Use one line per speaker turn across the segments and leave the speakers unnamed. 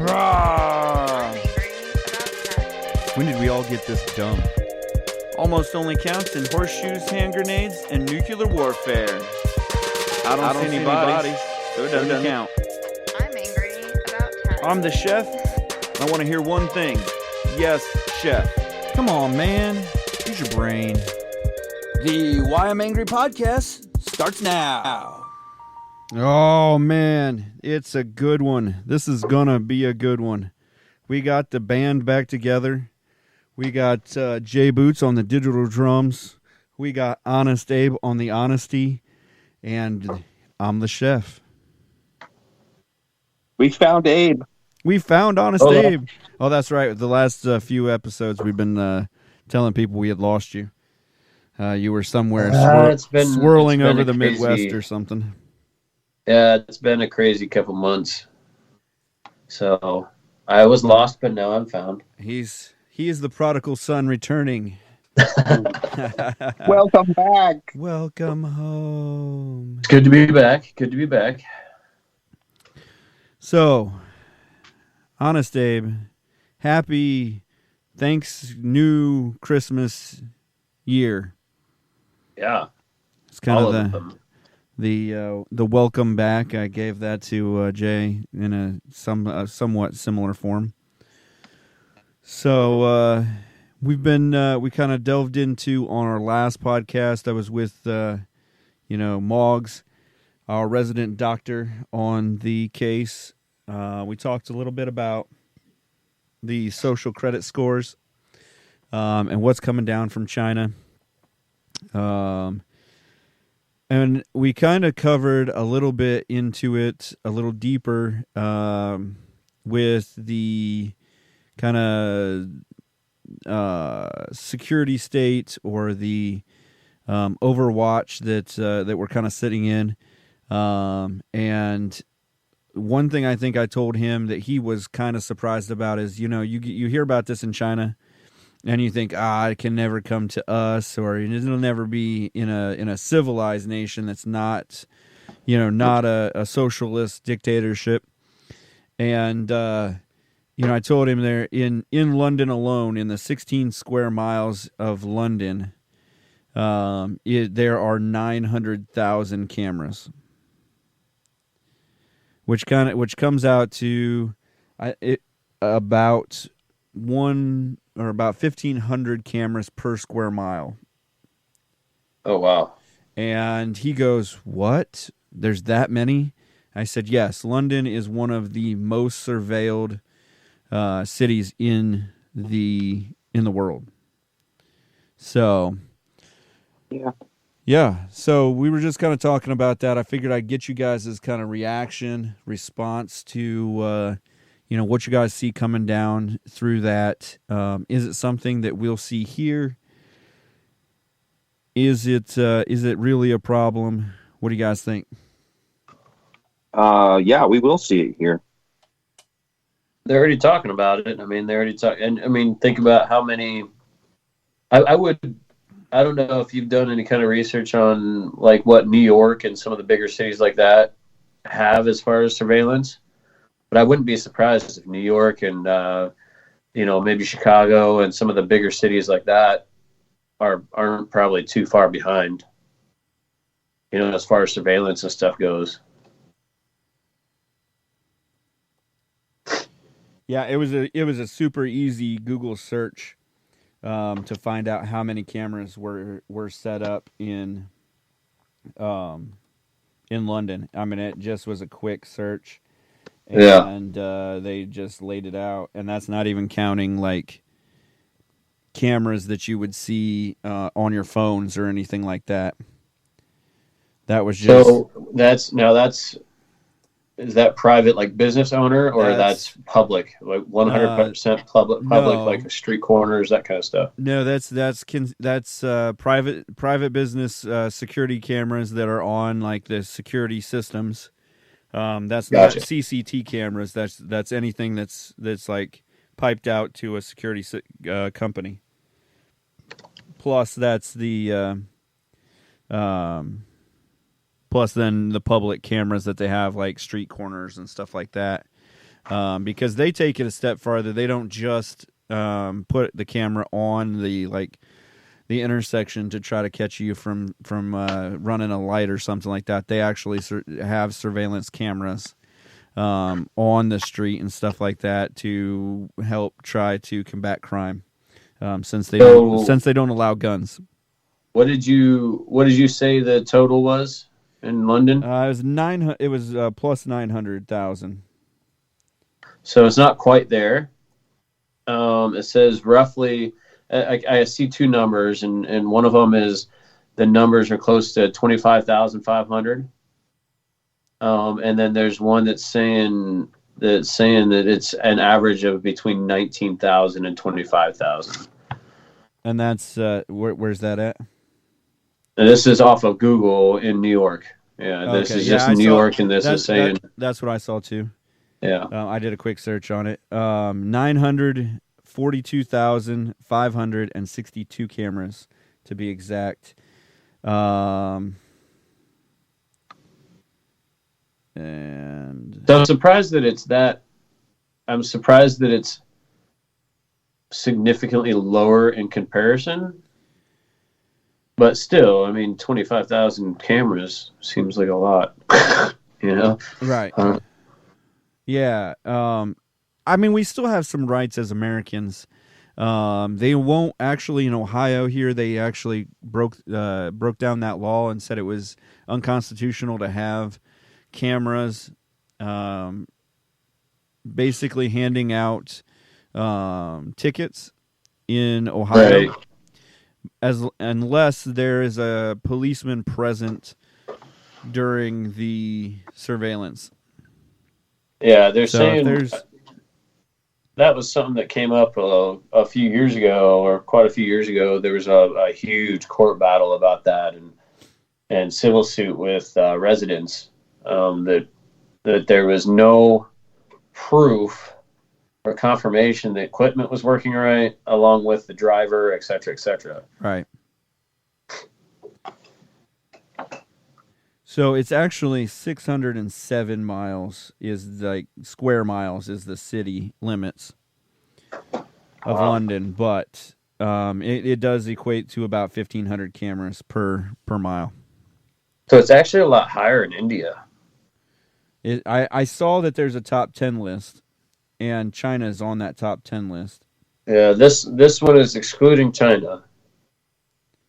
Rawr.
angry about cats.
When did we all get this dumb? Almost only counts in horseshoes, hand grenades, and nuclear warfare. I don't see any bodies, so it doesn't count.
I'm angry about cats.
I'm the chef. I want to hear one thing. Yes, chef. Come on, man. Use your brain. The Why I'm Angry podcast starts now. Oh, man. It's a good one. This is going to be a good one. We got the band back together. We got Jay Boots on the digital drums. We got Honest Abe on the honesty. And I'm the chef.
We found Abe.
We found Honest Abe. Oh, that's right. The last few episodes, we've been telling people we had lost you. You were somewhere swirling over the Midwest or something.
Yeah, it's been a crazy couple months. So I was lost, but now I'm found.
He is the prodigal son returning.
Welcome back.
Welcome home.
It's good to be back. Good to be back.
So, Honest Abe, happy new Christmas year.
Yeah.
It's kind of the welcome back. I gave that to Jay in a somewhat similar form. So we kind of delved into on our last podcast. I was with Maugs, our resident doctor on the case. We talked a little bit about the social credit scores and what's coming down from China. And we kind of covered a little bit into it, a little deeper with the kind of security state or the overwatch that we're kind of sitting in. And one thing I think I told him that he was kind of surprised about is, you hear about this in China and you think, it can never come to us, or it'll never be in a civilized nation that's not, not a socialist dictatorship. And, I told him there in London alone, in the 16 square miles of London, there are 900,000 cameras, which comes out to about 1,500 cameras per square mile.
Oh, wow.
And he goes, "What? There's that many?" I said, "Yes, London is one of the most surveilled cities in the world." So, yeah. So we were just kind of talking about that. I figured I'd get you guys' kind of response to what you guys see coming down through that. Is it something that we'll see here? Is it really a problem? What do you guys think?
Yeah, we will see it here.
They're already talking about it. I mean, think about how many. I don't know if you've done any kind of research on like what New York and some of the bigger cities like that have as far as surveillance. But I wouldn't be surprised if New York and, maybe Chicago and some of the bigger cities like that aren't probably too far behind, as far as surveillance and stuff goes.
Yeah, it was a super easy Google search to find out how many cameras were set up in London. I mean, it just was a quick search. And they just laid it out, and that's not even counting like cameras that you would see on your phones or anything like that. That was just is that private, like business owner, or that's public, like 100% public, like street corners, that kind of stuff? No, that's private business security cameras that are on like the security systems. That's not CCT cameras. That's anything that's like piped out to a security company. Plus, that's the plus then the public cameras that they have, like street corners and stuff like that. because they take it a step farther. They don't just put the camera on the intersection to try to catch you from running a light or something like that. They actually have surveillance cameras on the street and stuff like that to help try to combat crime. Since they don't allow guns.
What did you say the total was in London?
It was plus 900,000.
So it's not quite there. It says roughly. I see two numbers, and one of them is the numbers are close to 25,500. And then there's one that's saying that it's an average of between 19,000 and 25,000.
And that's where's that at?
And this is off of Google in New York. Yeah, this is just in New York, and this is saying
that's what I saw too.
Yeah,
I did a quick search on it. 942,562 cameras to be exact. And
so I'm surprised that it's that. I'm surprised that it's significantly lower in comparison. But still, I mean, 25,000 cameras seems like a lot, you know?
Right. Yeah. I mean, we still have some rights as Americans. They won't actually, in Ohio here, they actually broke down that law and said it was unconstitutional to have cameras, basically handing out tickets in Ohio,
right,
unless there is a policeman present during the surveillance.
Yeah, they're saying that was something that came up a few years ago, or quite a few years ago. There was a huge court battle about that, and civil suit with residents, that there was no proof or confirmation the equipment was working right, along with the driver, et cetera, et cetera.
Right. So it's actually 607 miles square miles is the city limits of London, but it does equate to about 1,500 cameras per mile.
So it's actually a lot higher in India.
I saw that there's a top 10 list, and China is on that top 10 list.
Yeah, this one is excluding China,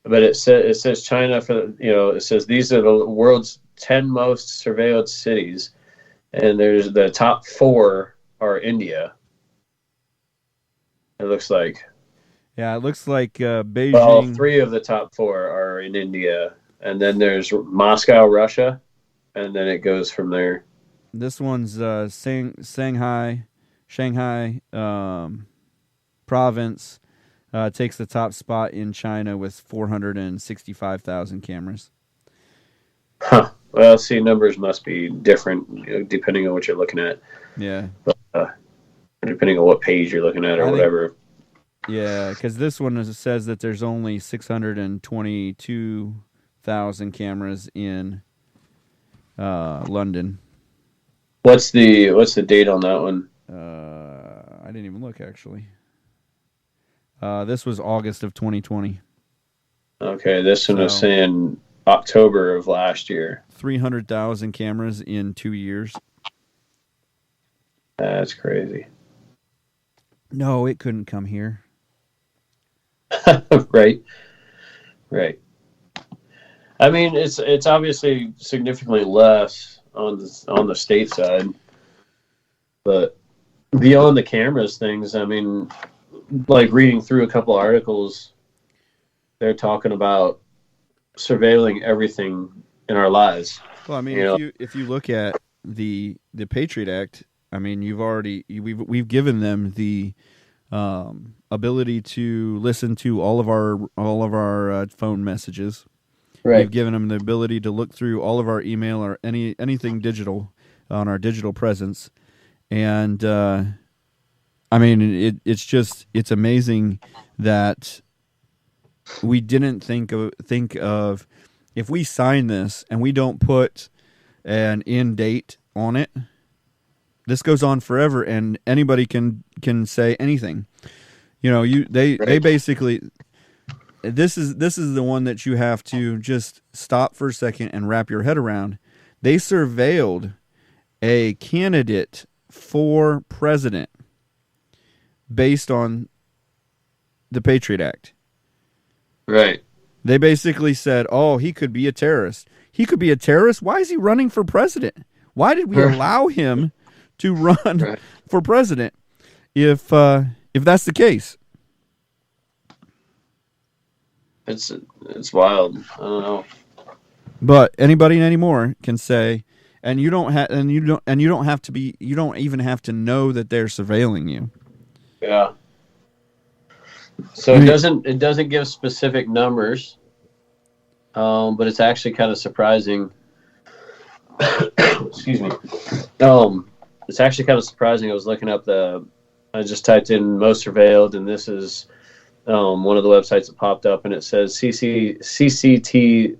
but it says China for it says these are the world's 10 most surveilled cities, and there's the top 4 are India. It looks like.
Yeah, it looks like Beijing.
Well, 3 of the top 4 are in India, and then there's Moscow, Russia, and then it goes from there.
This one's Shanghai province takes the top spot in China with 465,000 cameras.
Huh. Well, see, numbers must be different depending on what you're looking at.
Yeah.
But, depending on what page you're looking at or whatever.
Yeah, because this one says that there's only 622,000 cameras in London.
What's the date on that one?
I didn't even look, actually. This was August of 2020.
Okay, this one is saying October of last year.
300,000 cameras in 2 years.
That's crazy.
No, it couldn't come here.
Right. I mean, it's obviously significantly less on the state side, but beyond the cameras things, I mean, like reading through a couple articles, they're talking about surveilling everything in our lives.
Well, I mean, if you look at the Patriot Act, I mean, we've given them the ability to listen to all of our phone messages.
Right.
We've given them the ability to look through all of our email or anything digital on our digital presence, and I mean, it's amazing that we didn't think of if we sign this and we don't put an end date on it, this goes on forever, and anybody can say anything. You know, they basically, this is the one that you have to just stop for a second and wrap your head around. They surveilled a candidate for president based on the Patriot Act.
Right.
They basically said, "Oh, he could be a terrorist. He could be a terrorist. Why is he running for president? Why did we allow him to run for president if that's the case?"
It's wild. I don't know.
But anybody anymore can say, and you don't even have to know that they're surveilling you.
Yeah. So it doesn't give specific numbers, but it's actually kind of surprising. Excuse me. It's actually kind of surprising. I was looking up I just typed in most surveilled, and this is one of the websites that popped up, and it says CCTV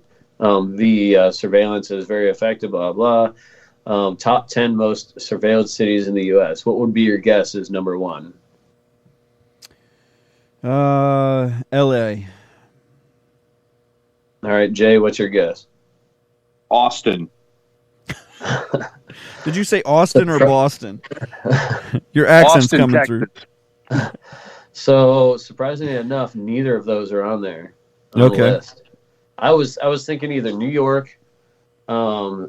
surveillance is very effective, blah, blah. Top 10 most surveilled cities in the U.S. What would be your guess is number one?
L.A.
All right, Jay, what's your guess?
Austin.
Did you say Austin or Boston? Your accent's
Austin,
coming
Texas.
through.
So, surprisingly enough, neither of those are on there on the list. I was thinking either New York,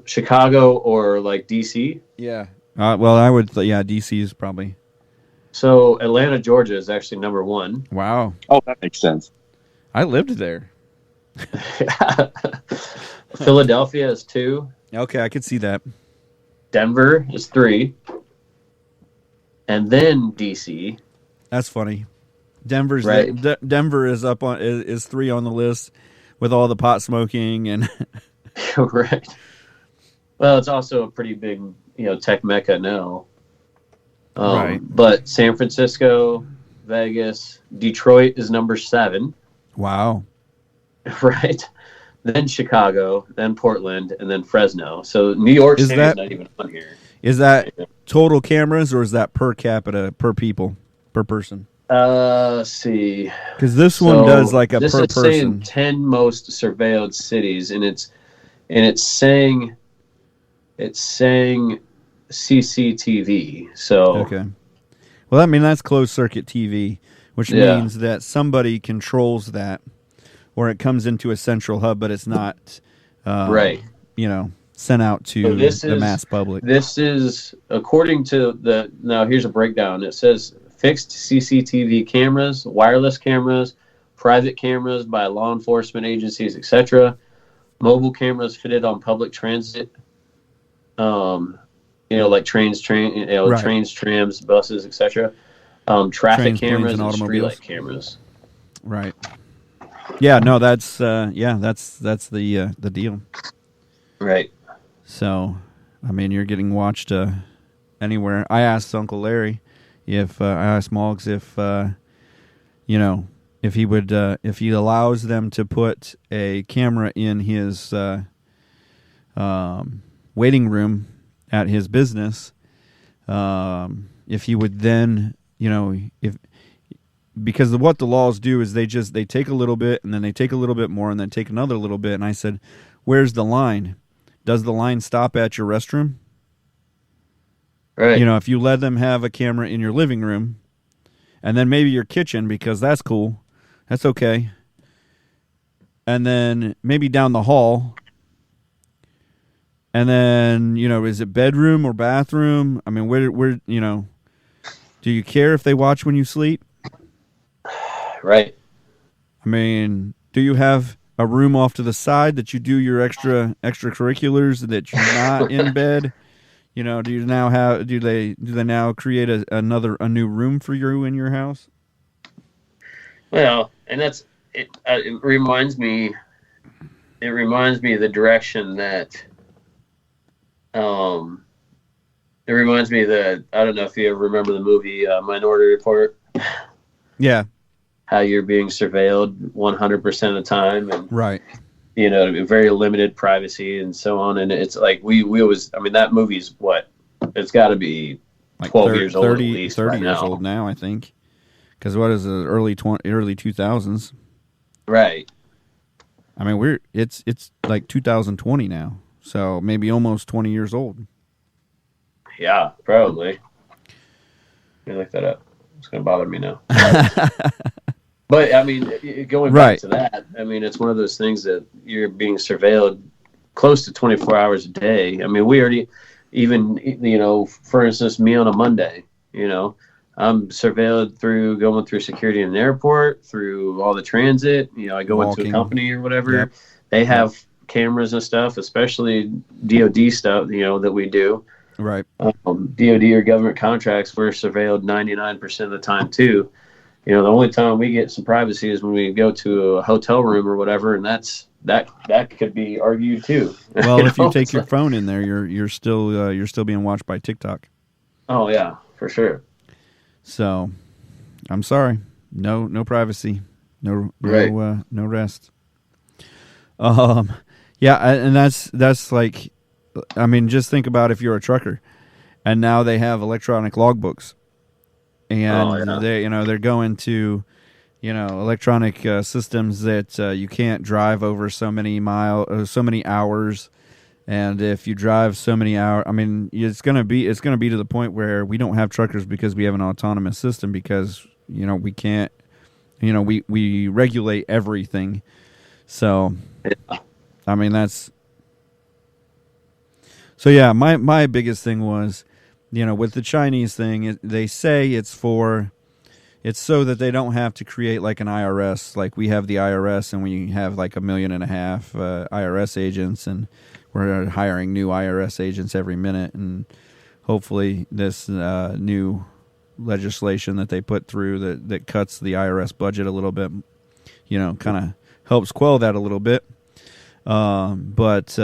Chicago, or like DC.
Yeah. Well, I would. DC is probably.
So Atlanta, Georgia is actually number one.
Wow.
Oh, that makes sense.
I lived there.
Philadelphia is 2.
Okay, I could see that.
Denver is 3. And then DC.
That's funny. Denver's
Right.
Denver is up on is 3 on the list with all the pot smoking and
Right. Well, it's also a pretty big, tech mecca now.
Right.
But San Francisco, Vegas, Detroit is number 7.
wow.
Right. Then Chicago, then Portland, and then Fresno. So New York City is not even on here.
Is that total cameras or is that per capita, per person?
Let's see.
Because this one does like a
this
per
is saying
person.
10 most surveilled cities, and it's saying CCTV. So
Okay. Well, I mean that's closed circuit TV, which means that somebody controls that, or it comes into a central hub, but it's not,
right.
Sent out to the mass public.
This is according to now here's a breakdown. It says fixed CCTV cameras, wireless cameras, private cameras by law enforcement agencies, etc. Mobile cameras fitted on public transit, like trains, trams, buses, etc. Traffic
Trains,
cameras,
planes,
and
automobiles.
streetlight cameras.
Right. Yeah. No. That's that's the deal.
Right.
So, I mean, you're getting watched anywhere. I asked Uncle Larry I asked Maugs if he would if he allows them to put a camera in his waiting room at his business, if he would then because what the laws do is they take a little bit and then they take a little bit more and then take another little bit, and I said, where's the line? Does the line stop at your restroom?
Right.
If you let them have a camera in your living room and then maybe your kitchen, because that's cool. That's okay. And then maybe down the hall. And then, is it bedroom or bathroom? I mean, where do you care if they watch when you sleep?
Right.
I mean, do you have a room off to the side that you do your extracurriculars that you're not in bed? Do they now create a new room for you in your house?
Well, and it reminds me of the direction that it reminds me that I don't know if you ever remember the movie Minority Report.
Yeah.
How you're being surveilled 100% of the time, and
right.
Very limited privacy and so on. And it's like we always, I mean, that movie's it's got to be
like
12 years old at
30,
least
30
by
years
now.
old now, I think. Because what is it, early 2000s?
Right.
I mean, it's like 2020 now, so maybe almost 20 years old.
Yeah, probably. Let me look that up. It's going to bother me now. But, I mean, going back to that, I mean, it's one of those things that you're being surveilled close to 24 hours a day. I mean, we already, even, for instance, me on a Monday, I'm surveilled going through security in the airport, through all the transit. I go into a company or whatever.
Yep.
They have cameras and stuff, especially DOD stuff, that we do.
Right.
DOD or government contracts, we're surveilled 99% of the time too. The only time we get some privacy is when we go to a hotel room or whatever, and that could be argued too.
Well, if you take your phone in there, you're still being watched by TikTok.
Oh yeah, for sure.
So, I'm sorry, no privacy, no rest. Yeah, and that's like, I mean, just think about if you're a trucker, and now they have electronic logbooks. And they're going to, electronic systems that you can't drive over so many hours, and if you drive so many hours, I mean, it's gonna be to the point where we don't have truckers because we have an autonomous system because we can't, we regulate everything. So, I mean that's. So yeah, my biggest thing was. With the Chinese thing, they say it's so that they don't have to create like an IRS. Like we have the IRS and we have like 1.5 million IRS agents, and we're hiring new IRS agents every minute. And hopefully this new legislation that they put through that cuts the IRS budget a little bit, kind of helps quell that a little bit. But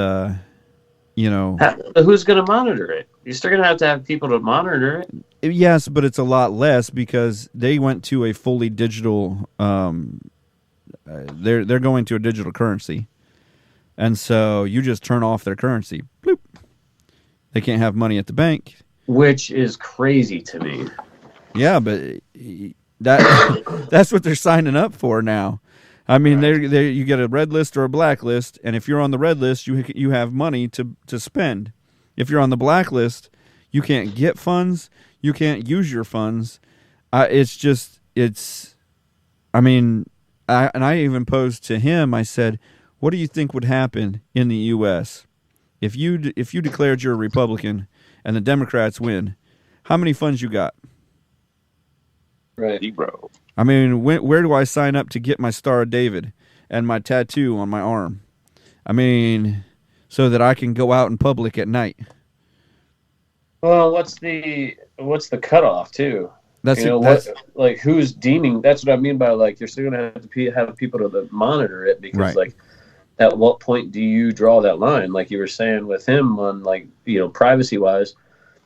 who's going to monitor it? You're still going to have people to monitor it.
Yes, but it's a lot less because they went to a fully digital. They're going to a digital currency, and so you just turn off their currency. Bloop. They can't have money at the bank,
which is crazy to me.
Yeah, but that's what they're signing up for now. I mean, you get a red list or a black list, and if you're on the red list, you have money to spend. If you're on the blacklist, you can't get funds. You can't use your funds. I even posed to him. I said, "What do you think would happen in the U.S. if you declared you're a Republican and the Democrats win? How many funds you got?"
Right,
bro.
I mean, where do I sign up to get my Star of David and my tattoo on my arm? I mean, so that I can go out in public at night.
Well, what's the cutoff too? Who's deeming? That's what I mean by like you're still gonna have to have people to monitor it because like at what point do you draw that line? Like you were saying with him on privacy wise.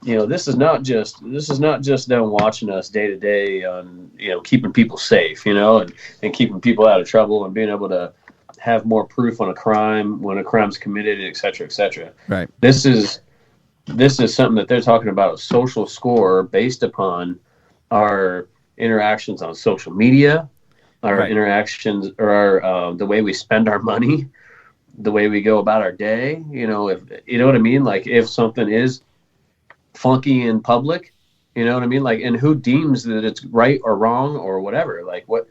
This is not just them watching us day to day on keeping people safe, and keeping people out of trouble and being able to have more proof on a crime when a crime's committed, et cetera, et cetera.
Right.
This is something that they're talking about, a social score based upon our interactions on social media, our interactions or our the way we spend our money, the way we go about our day. If you know what I mean, like if something is funky in public, you know what I mean, like, and who deems that it's right or wrong or whatever, like what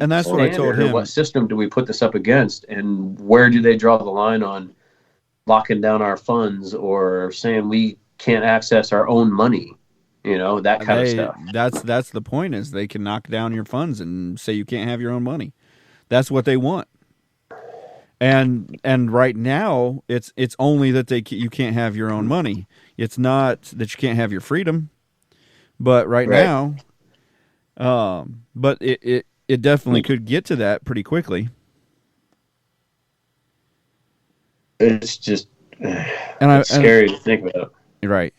and that's what I told him.
What system do we put this up against, and where do they draw the line on locking down our funds or saying we can't access our own money, that kind of stuff.
That's the point, is they can knock down your funds and say you can't have your own money. That's what they want. And right now it's only that you can't have your own money. It's not that you can't have your freedom. But right now, but it definitely could get to that pretty quickly.
It's just it's scary to think about.
Right.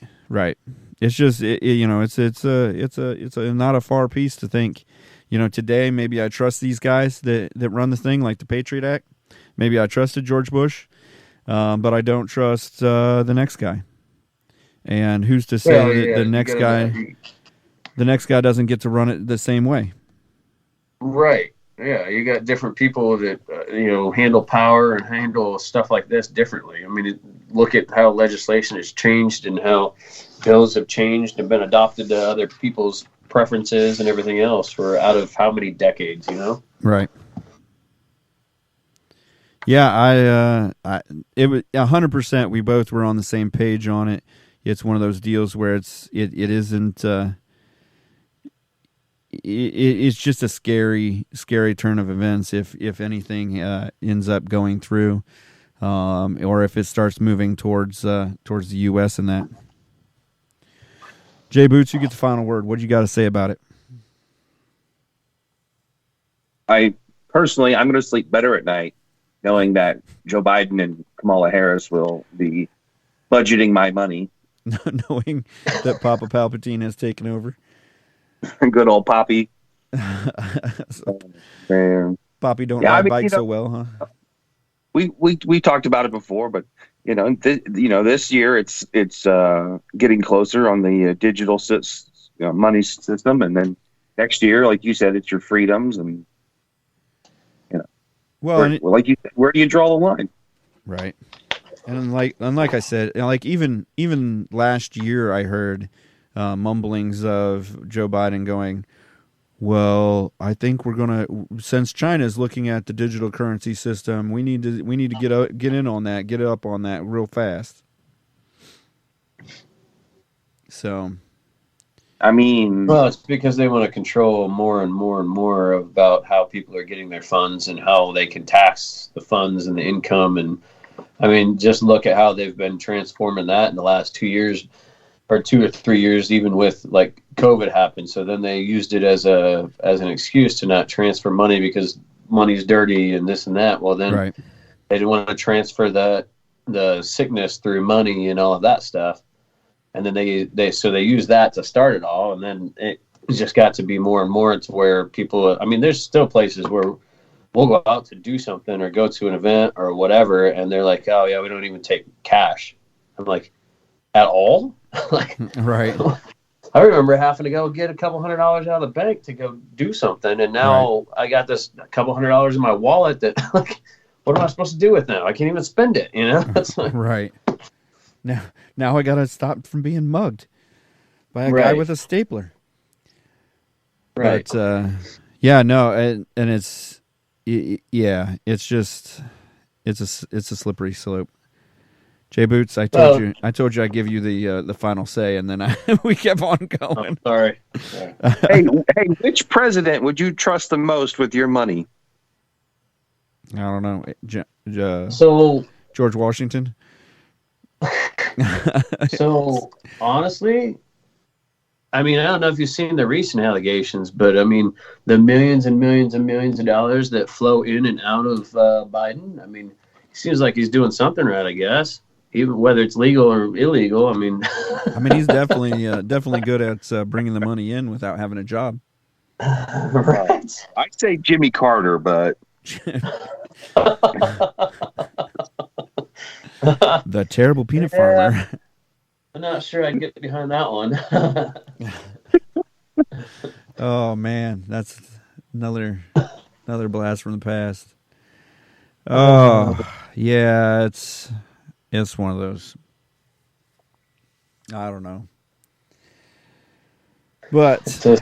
It's just it's a not a far piece to think. Today maybe I trust these guys that run the thing, like the Patriot Act. Maybe I trusted George Bush, but I don't trust the next guy. And who's to say that the next guy doesn't get to run it the same way?
Right. Yeah, you got different people that handle power and handle stuff like this differently. I mean, look at how legislation has changed and how bills have changed and been adopted to other people's preferences and everything else for out of how many decades,
Right. Yeah, it was 100%. We both were on the same page on it. It's one of those deals where it isn't. It's just a scary turn of events if anything ends up going through, or if it starts moving towards the U.S. and that. Jay Boots, you get the final word. What do you got to say about it?
I'm going to sleep better at night knowing that Joe Biden and Kamala Harris will be budgeting my money.
Knowing that Papa Palpatine has taken over.
Good old Poppy.
Poppy don't ride bikes so well, huh?
We talked about it before, but this year it's getting closer on the digital money system, and then next year, like you said, it's your freedoms, and like you said, where do you draw the line?
Right. And like I said, even last year, I heard mumblings of Joe Biden going, well, I think we're gonna, since China is looking at the digital currency system, we need to get in on that, get up on that real fast. So,
I mean,
well, it's because they want to control more and more and more about how people are getting their funds and how they can tax the funds and the income. And I mean, just look at how they've been transforming that in the last 2 years. Or 2 or 3 years, even with like COVID happened. So then they used it as an excuse to not transfer money because money's dirty and this and that. Well, then
right.
They didn't want to transfer the sickness through money and all of that stuff. And then they used that to start it all. And then it just got to be more and more to where people, I mean, there's still places where we'll go out to do something or go to an event or whatever. And they're like, oh yeah, we don't even take cash. I'm like, at all? Like, right. I remember having to go get a couple $100 out of the bank to go do something, and now I got this a couple $100 in my wallet that, like, what am I supposed to do with now? I can't even spend it, That's like,
right. Now I gotta stop from being mugged by a guy with a stapler.
Right.
But and it's just it's a slippery slope. Jay Boots, I told you I'd give you the final say, and then we kept on going.
Oh, sorry.
hey, which president would you trust the most with your money?
I don't know.
So
George Washington.
So honestly, I mean, I don't know if you've seen the recent allegations, but I mean, the millions and millions and millions of dollars that flow in and out of Biden. I mean, he seems like he's doing something right, I guess. Even whether it's legal or illegal, I mean.
He's definitely good at bringing the money in without having a job.
Right.
I'd say Jimmy Carter, but
the terrible peanut farmer.
I'm not sure I'd get behind that one.
Oh man, that's another blast from the past. Oh yeah, it's one of those. I don't know. But
it's a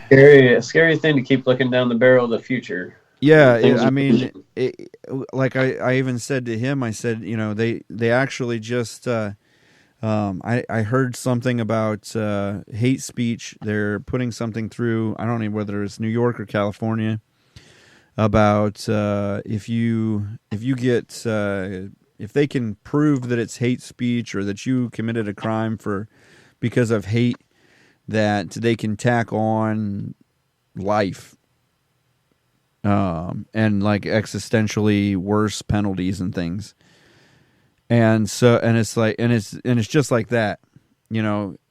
scary thing to keep looking down the barrel of the future.
Yeah, like I even said to him, I said, they actually just, I heard something about hate speech. They're putting something through, I don't know whether it's New York or California, about if they can prove that it's hate speech or that you committed a crime because of hate, that they can tack on life, and like existentially worse penalties and things. And so, and it's just like that,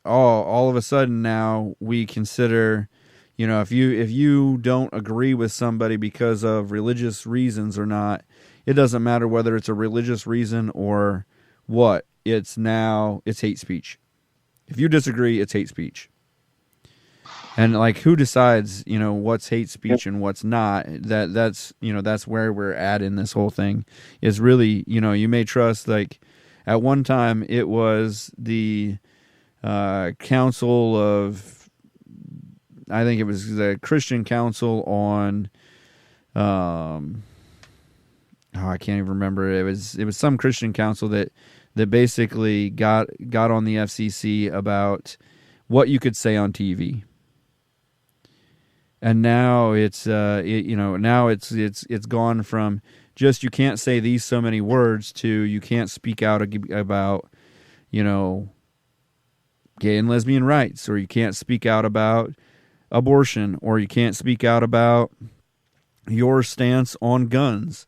all of a sudden now we consider, if you don't agree with somebody because of religious reasons or not, it doesn't matter whether it's a religious reason or what, it's hate speech. If you disagree, it's hate speech. And like, who decides, what's hate speech and what's not? That's where we're at in this whole thing. Is really, you may trust, like, at one time it was the council of, I think it was the Christian Council on, I can't even remember. It was some Christian council that basically got on the FCC about what you could say on TV. And now it's gone from just you can't say these so many words to you can't speak out about, gay and lesbian rights, or you can't speak out about abortion, or you can't speak out about your stance on guns,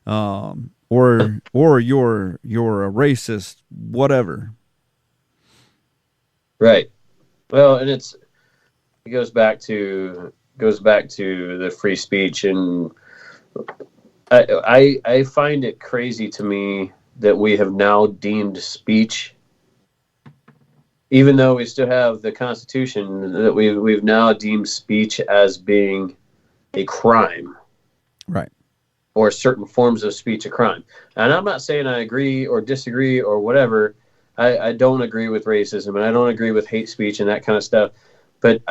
or you're a racist, whatever.
Right. Well, and it goes back to the free speech, and I find it crazy to me that we have now deemed speech, even though we still have the Constitution, that we've now deemed speech as being a crime.
Right.
Or certain forms of speech a crime. And I'm not saying I agree or disagree or whatever. I don't agree with racism, and I don't agree with hate speech and that kind of stuff. But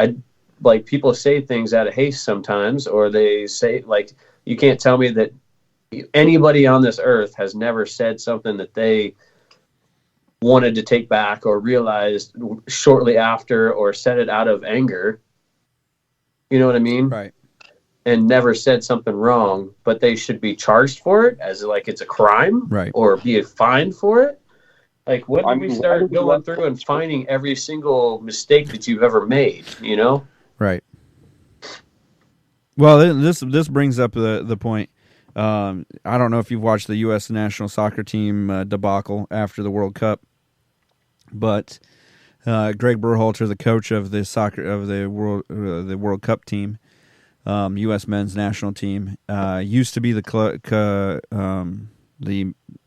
like, people say things out of haste sometimes, or they say, like, you can't tell me that anybody on this earth has never said something that they wanted to take back or realized shortly after, or said it out of anger. You know what I mean?
Right.
And never said something wrong, but they should be charged for it as like it's a crime,
right? Or
be fined for it. Like, when do we start going through and finding every single mistake that you've ever made?
Right. Well, this brings up the point. I don't know if you've watched the U.S. national soccer team debacle after the World Cup, but Greg Berhalter, the coach of the World Cup team, U.S. men's national team, used to be the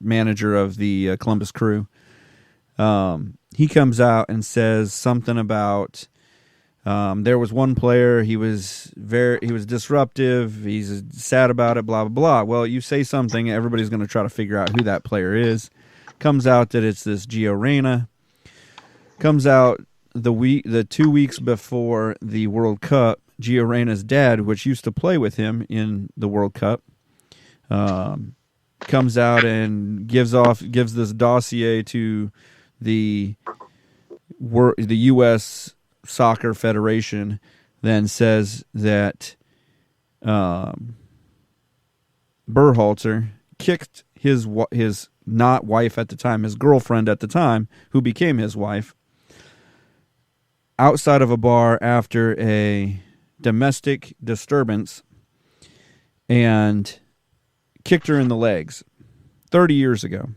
manager of the Columbus Crew. He comes out and says something about there was one player, he was disruptive, he's sad about it, blah, blah, blah. Well, you say something, everybody's going to try to figure out who that player is. Comes out that it's this Gio Reyna. Comes out the 2 weeks before the World Cup, Gio Reyna's dad, which used to play with him in the World Cup, comes out and gives this dossier to the U.S. Soccer Federation, then says that Berhalter kicked his not wife at the time, his girlfriend at the time, who became his wife, outside of a bar after a domestic disturbance, and kicked her in the legs 30 years ago.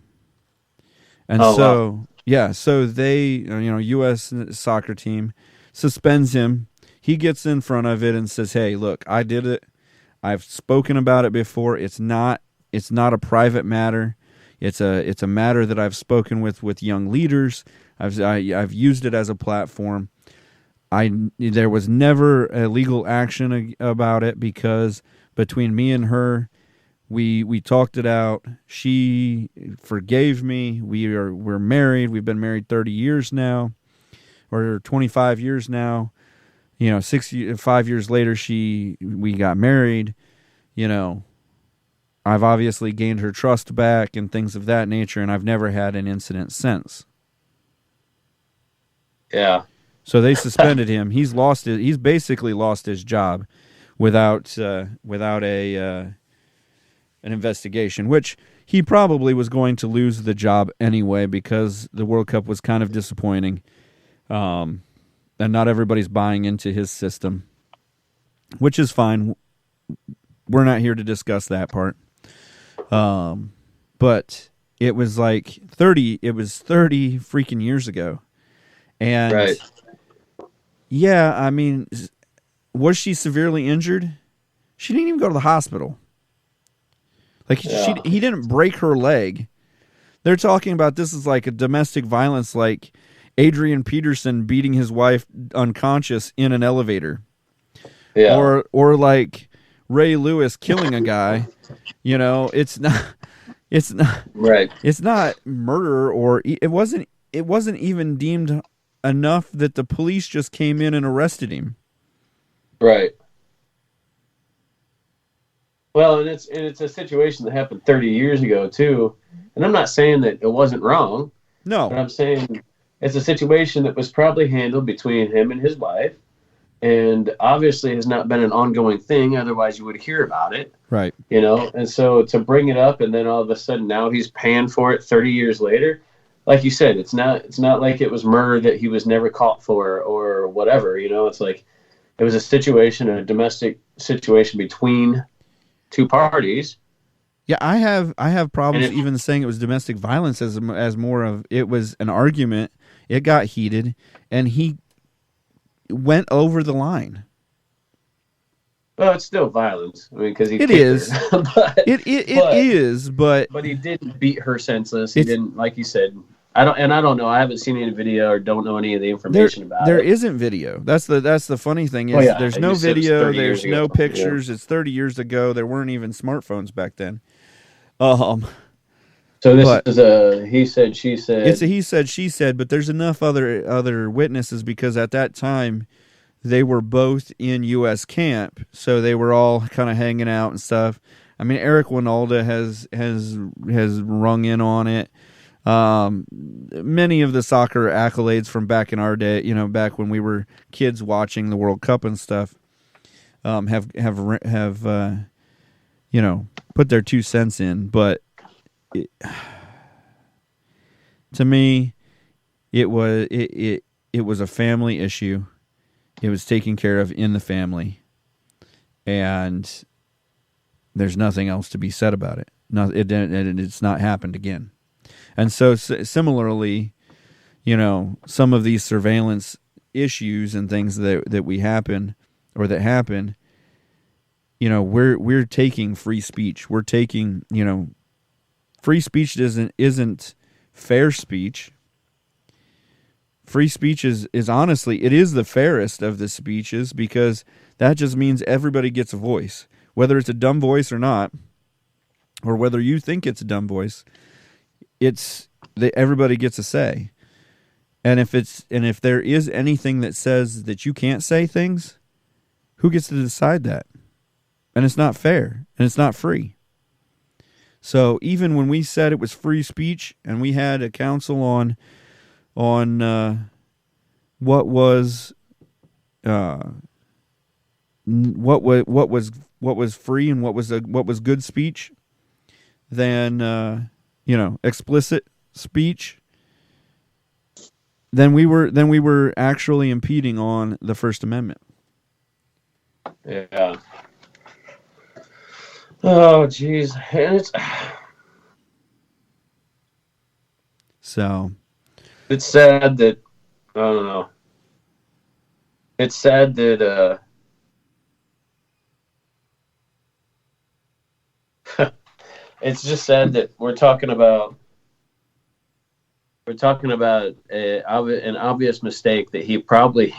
And wow. So they, U.S. soccer team suspends him. He gets in front of it and says, "Hey, look, I did it. I've spoken about it before. It's not a private matter. It's a matter that I've spoken with young leaders. I've used it as a platform. There was never a legal action about it, because between me and her, we talked it out. She forgave me. We're married. We've been married 30 years now, or 25 years now. 5 years later, we got married. I've obviously gained her trust back and things of that nature, and I've never had an incident since."
Yeah.
So they suspended him. He's basically lost his job without an investigation, which he probably was going to lose the job anyway, because the World Cup was kind of disappointing, and not everybody's buying into his system, which is fine. We're not here to discuss that part. But it was like 30 freaking years ago. And
right.
Yeah, I mean, was she severely injured? She didn't even go to the hospital. Like, he didn't break her leg. They're talking about this is like a domestic violence, like Adrian Peterson beating his wife unconscious in an elevator.
Yeah.
Or like Ray Lewis killing a guy. You know, it's not
Right.
it's not murder, or it wasn't even deemed enough that the police just came in and arrested him.
Right. Well, and it's a situation that happened 30 years ago too. And I'm not saying that it wasn't wrong.
No.
But I'm saying it's a situation that was probably handled between him and his wife, and obviously has not been an ongoing thing. Otherwise, you would hear about it.
Right.
You know, and so to bring it up and then all of a sudden now he's paying for it 30 years later, like you said, it's not like it was murder that he was never caught for or whatever. You know, it's like it was a domestic situation between two parties.
Yeah, I have problems even saying it was domestic violence as more of it was an argument. It got heated, and he went over the line.
Well, it's still violence. I mean, because he
it
kicked
is,
her.
it is, but
he didn't beat her senseless. He didn't, like you said. I don't know. I haven't seen any video or don't know any of the information about it.
There isn't video. That's the funny thing is there's no video. There's no pictures. Yeah. It's 30 years ago. There weren't even smartphones back then. So
this is a he said, she said.
It's a he said, she said, but there's enough other witnesses because at that time they were both in U.S. camp, so they were all kind of hanging out and stuff. I mean, Eric Winalda has rung in on it. Many of the soccer accolades from back in our day, you know, back when we were kids watching the World Cup and stuff, have you know, put their 2 cents in, but to me, it was a family issue. It was taken care of in the family, and there's nothing else to be said about it. It's not happened again. And so similarly, you know, some of these surveillance issues and things that happen, you know, we're taking free speech. We're taking, you know, free speech isn't fair speech. Free speech is honestly, it is the fairest of the speeches because that just means everybody gets a voice, whether it's a dumb voice or not, or whether you think it's a dumb voice. It's that everybody gets a say. And if there is anything that says that you can't say things, who gets to decide that? And it's not fair, and it's not free. So even when we said it was free speech, and we had a council on what was free and what was good speech, then you know, explicit speech, then we were actually impeding on the First Amendment.
Yeah. Oh, geez. And it's sad that, I don't know. It's sad that, it's just sad that we're talking about an obvious mistake that he probably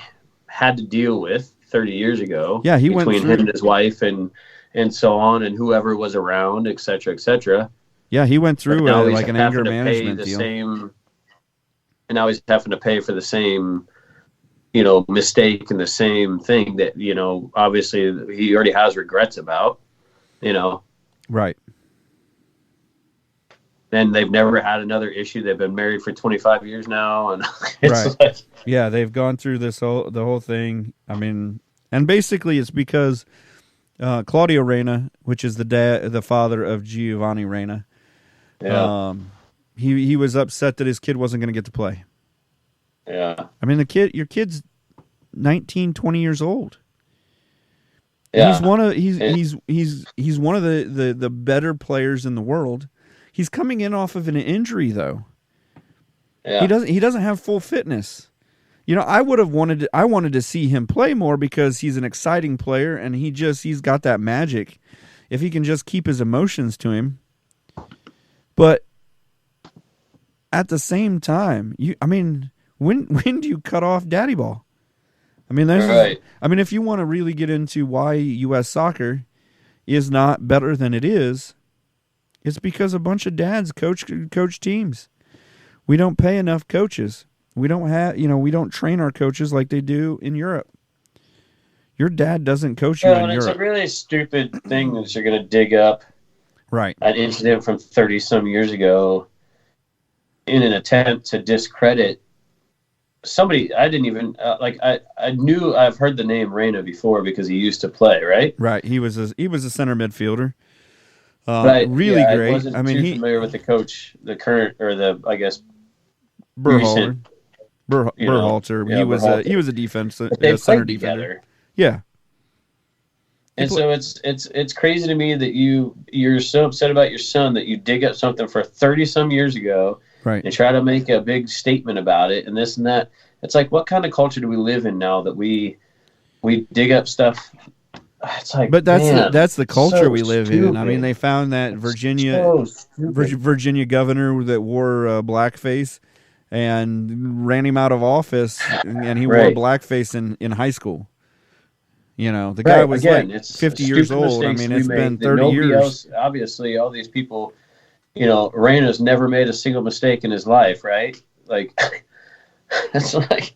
had to deal with 30 years ago.
Yeah, he
between
went through
him and his wife and so on, and whoever was around, et cetera, et cetera.
Yeah, he went through like an anger management deal.
And now he's having to pay for the same, you know, mistake and the same thing that, you know, obviously he already has regrets about, you know.
Right.
And they've never had another issue. They've been married for 25 years now, and it's
right.
like,
yeah, they've gone through the whole thing. I mean, and basically it's because Claudio Reyna, which is the father of Giovanni Reyna,
yeah.
He was upset that his kid wasn't going to get to play.
Yeah.
I mean, your kid's 19, 20 years old.
Yeah.
He's one of the better players in the world. He's coming in off of an injury though.
Yeah.
He doesn't have full fitness. You know, I wanted to see him play more because he's an exciting player and he's got that magic if he can just keep his emotions to him. But at the same time, When do you cut off daddy ball? I mean, if you want to really get into why U.S. soccer is not better than it is, it's because a bunch of dads coach teams. We don't pay enough coaches. We don't train our coaches like they do in Europe. Your dad doesn't coach you in Europe.
It's a really stupid thing that you're going to dig up an incident from 30-some years ago in an attempt to discredit somebody. I didn't even I knew I've heard the name Reyna before because he used to play, right?
Right. He was a center midfielder.
Really
great.
I wasn't too familiar with the coach, the current or the
Berhalter.
Berhalter.
He was a defense
they
center
played
defender.
Together.
Yeah.
And so it's crazy to me that you're so upset about your son that you dig up something for 30-some years ago,
right,
and try to make a big statement about it and this and that. It's like, what kind of culture do we live in now that we dig up stuff? It's like,
but that's the culture
so
we live
stupid.
in. I mean, they found that Virginia governor that wore blackface and ran him out of office, and he wore blackface in high school. You know, the guy was
again,
50 years old. I mean, it's been 30 years.
Else, obviously, all these people, Reyna's never made a single mistake in his life, right? Like, it's like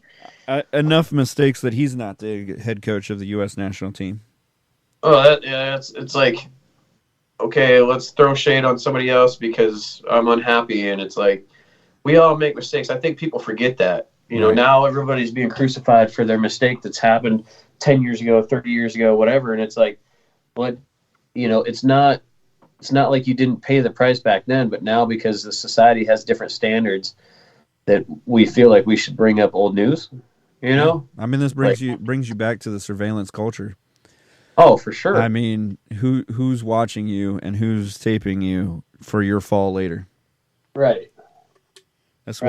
enough mistakes that he's not the head coach of the U.S. national team.
Oh, it's like, okay, let's throw shade on somebody else because I'm unhappy, and it's like we all make mistakes. I think people forget that. Now everybody's being crucified for their mistake that's happened 10 years ago, 30 years ago, whatever. And it's like, it's not like you didn't pay the price back then, but now because the society has different standards that we feel like we should bring up old news,
I mean, this brings you back to the surveillance culture.
Oh, for sure.
I mean, who's watching you and who's taping you for your fall later?
Right.
That's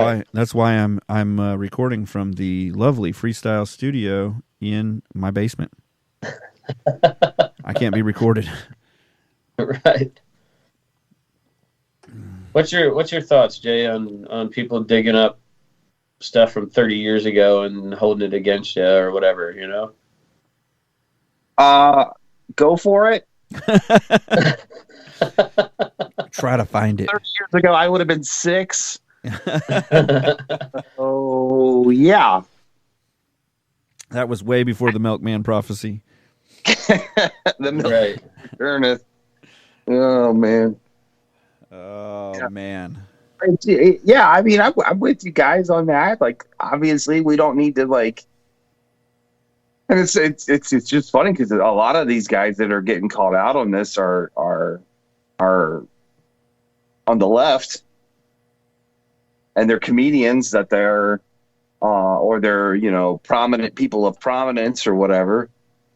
why I'm recording from the lovely Freestyle studio in my basement. I can't be recorded.
Right. What's your thoughts, Jay, on people digging up stuff from 30 years ago and holding it against you or whatever,
Go for it.
Try to find it.
30 years ago, I would have been 6. Oh, yeah.
That was way before the milkman prophecy.
The milk returneth. Oh, man.
Oh, man.
Yeah, I mean, I'm with you guys on that. Like, obviously, we don't need to, and it's just funny because a lot of these guys that are getting called out on this are on the left, and they're comedians that they're or they're prominent people of prominence or whatever.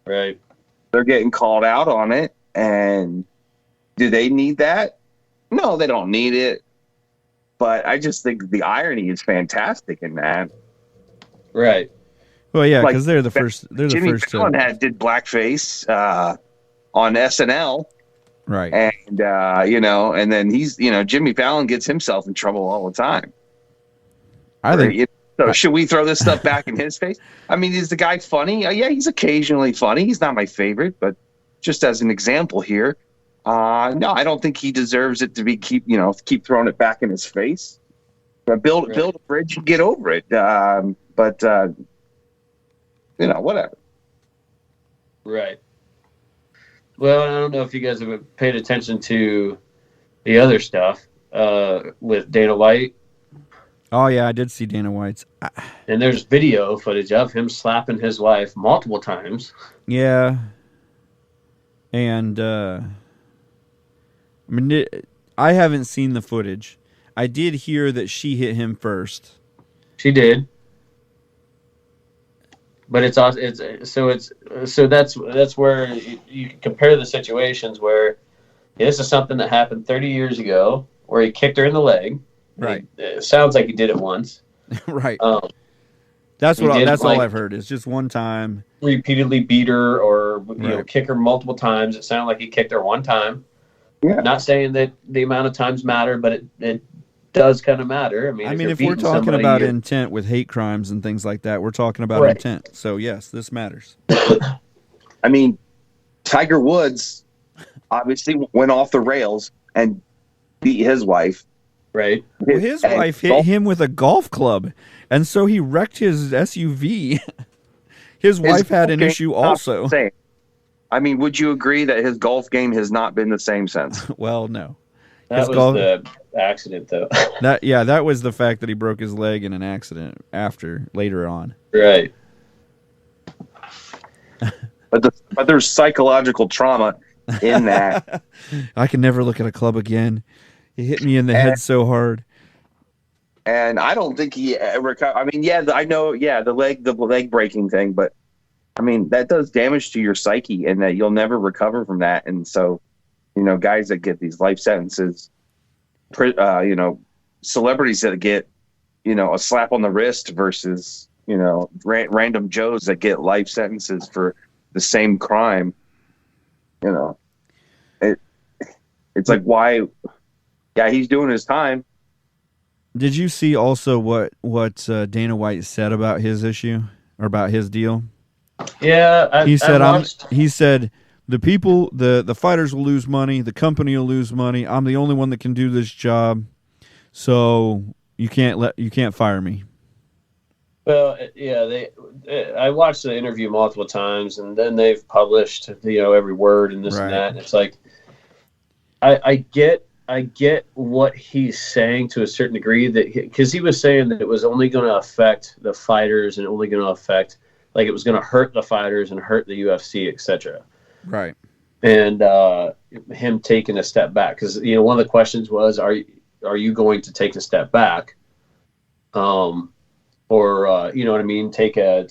Right.
They're getting called out on it, and do they need that? No, they don't need it. But I just think the irony is fantastic in that.
Right.
Well, yeah, because they're the first. They're
Jimmy
the first.
Fallon did blackface on SNL,
right?
And and then he's Jimmy Fallon gets himself in trouble all the time.
I think.
So should we throw this stuff back in his face? I mean, is the guy funny? Yeah, he's occasionally funny. He's not my favorite, but just as an example here, no, I don't think he deserves it to be keep throwing it back in his face. But build a bridge and get over it. But whatever.
Right. Well, I don't know if you guys have paid attention to the other stuff with Dana White.
Oh, yeah, I did see Dana White's.
And there's video footage of him slapping his wife multiple times.
Yeah. And, I mean, I haven't seen the footage. I did hear that she hit him first.
She did. But that's where you can compare the situations where this is something that happened 30 years ago where he kicked her in the leg.
Right.
It sounds like he did it once.
Right. That's all I've heard is just one time.
Repeatedly beat her or kick her multiple times. It sounded like he kicked her one time.
Yeah.
Not saying that the amount of times matter, but it does kind of matter. I mean,
I mean,
you're
if we're
beating
talking
somebody,
about
you're-
intent with hate crimes and things like that, we're talking about
Right.
intent. So yes, this matters.
I mean, Tiger Woods obviously went off the rails and beat his wife.
right?
Well, his
And
wife hit him with a golf club, and so he wrecked his SUV. His wife had an
game
issue
is not
also.
the same. I mean, would you agree that his golf game has not been the same since?
Well, no.
That
His
was
golf-
the accident, though.
That was the fact that he broke his leg in an accident later on.
Right.
But there's psychological trauma in that.
I can never look at a club again. He hit me in the head so hard.
And I don't think he ever. I mean, I know, the leg breaking thing, but I mean that does damage to your psyche, and that you'll never recover from that. And so, guys that get these life sentences, celebrities that get, a slap on the wrist versus, random Joes that get life sentences for the same crime. It's like, why? Yeah, he's doing his time.
Did you see also what Dana White said about his issue or about his deal?
Yeah,
He said,
I watched,
he said, the people, the fighters will lose money, the company will lose money. I'm the only one that can do this job, so you can't fire me.
Well, yeah, I watched the interview multiple times, and then they've published, every word and this
Right.
and that. And it's like, I get what he's saying to a certain degree, that because he was saying that it was only going to affect the fighters and only going to affect, like, it was going to hurt the fighters and hurt the UFC, etc.
Right.
And him taking a step back, because one of the questions was, are you going to take a step back? Or you know what I mean, take a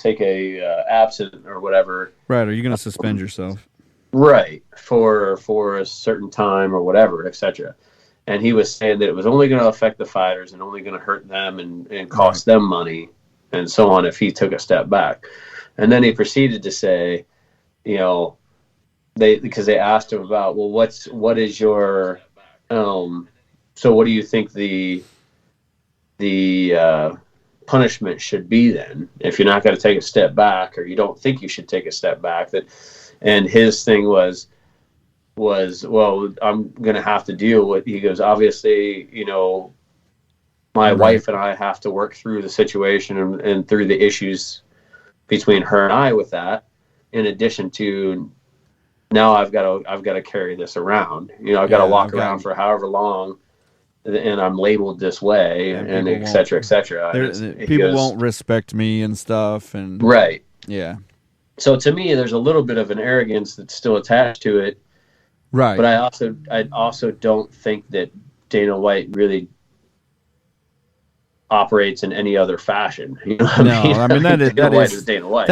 absent or whatever.
Right. Are you going to suspend yourself?
Right, for a certain time or whatever, etc. And he was saying that it was only going to affect the fighters and only going to hurt them and cost them money and so on if he took a step back. And then he proceeded to say, because they asked him about, well, what is your so what do you think the punishment should be then, if you're not going to take a step back, or you don't think you should take a step back? And his thing was, well, I'm going to have to deal with, he goes, obviously, my wife and I have to work through the situation and through the issues between her and I with that, in addition to now I've got to carry this around. I've got to walk around for however long, and I'm labeled this way, and et cetera, et cetera.
People won't respect me and stuff. And
right.
Yeah.
So to me, there's a little bit of an arrogance that's still attached to it.
Right.
But I also don't think that Dana White really operates in any other fashin.
I mean that is
Dana White.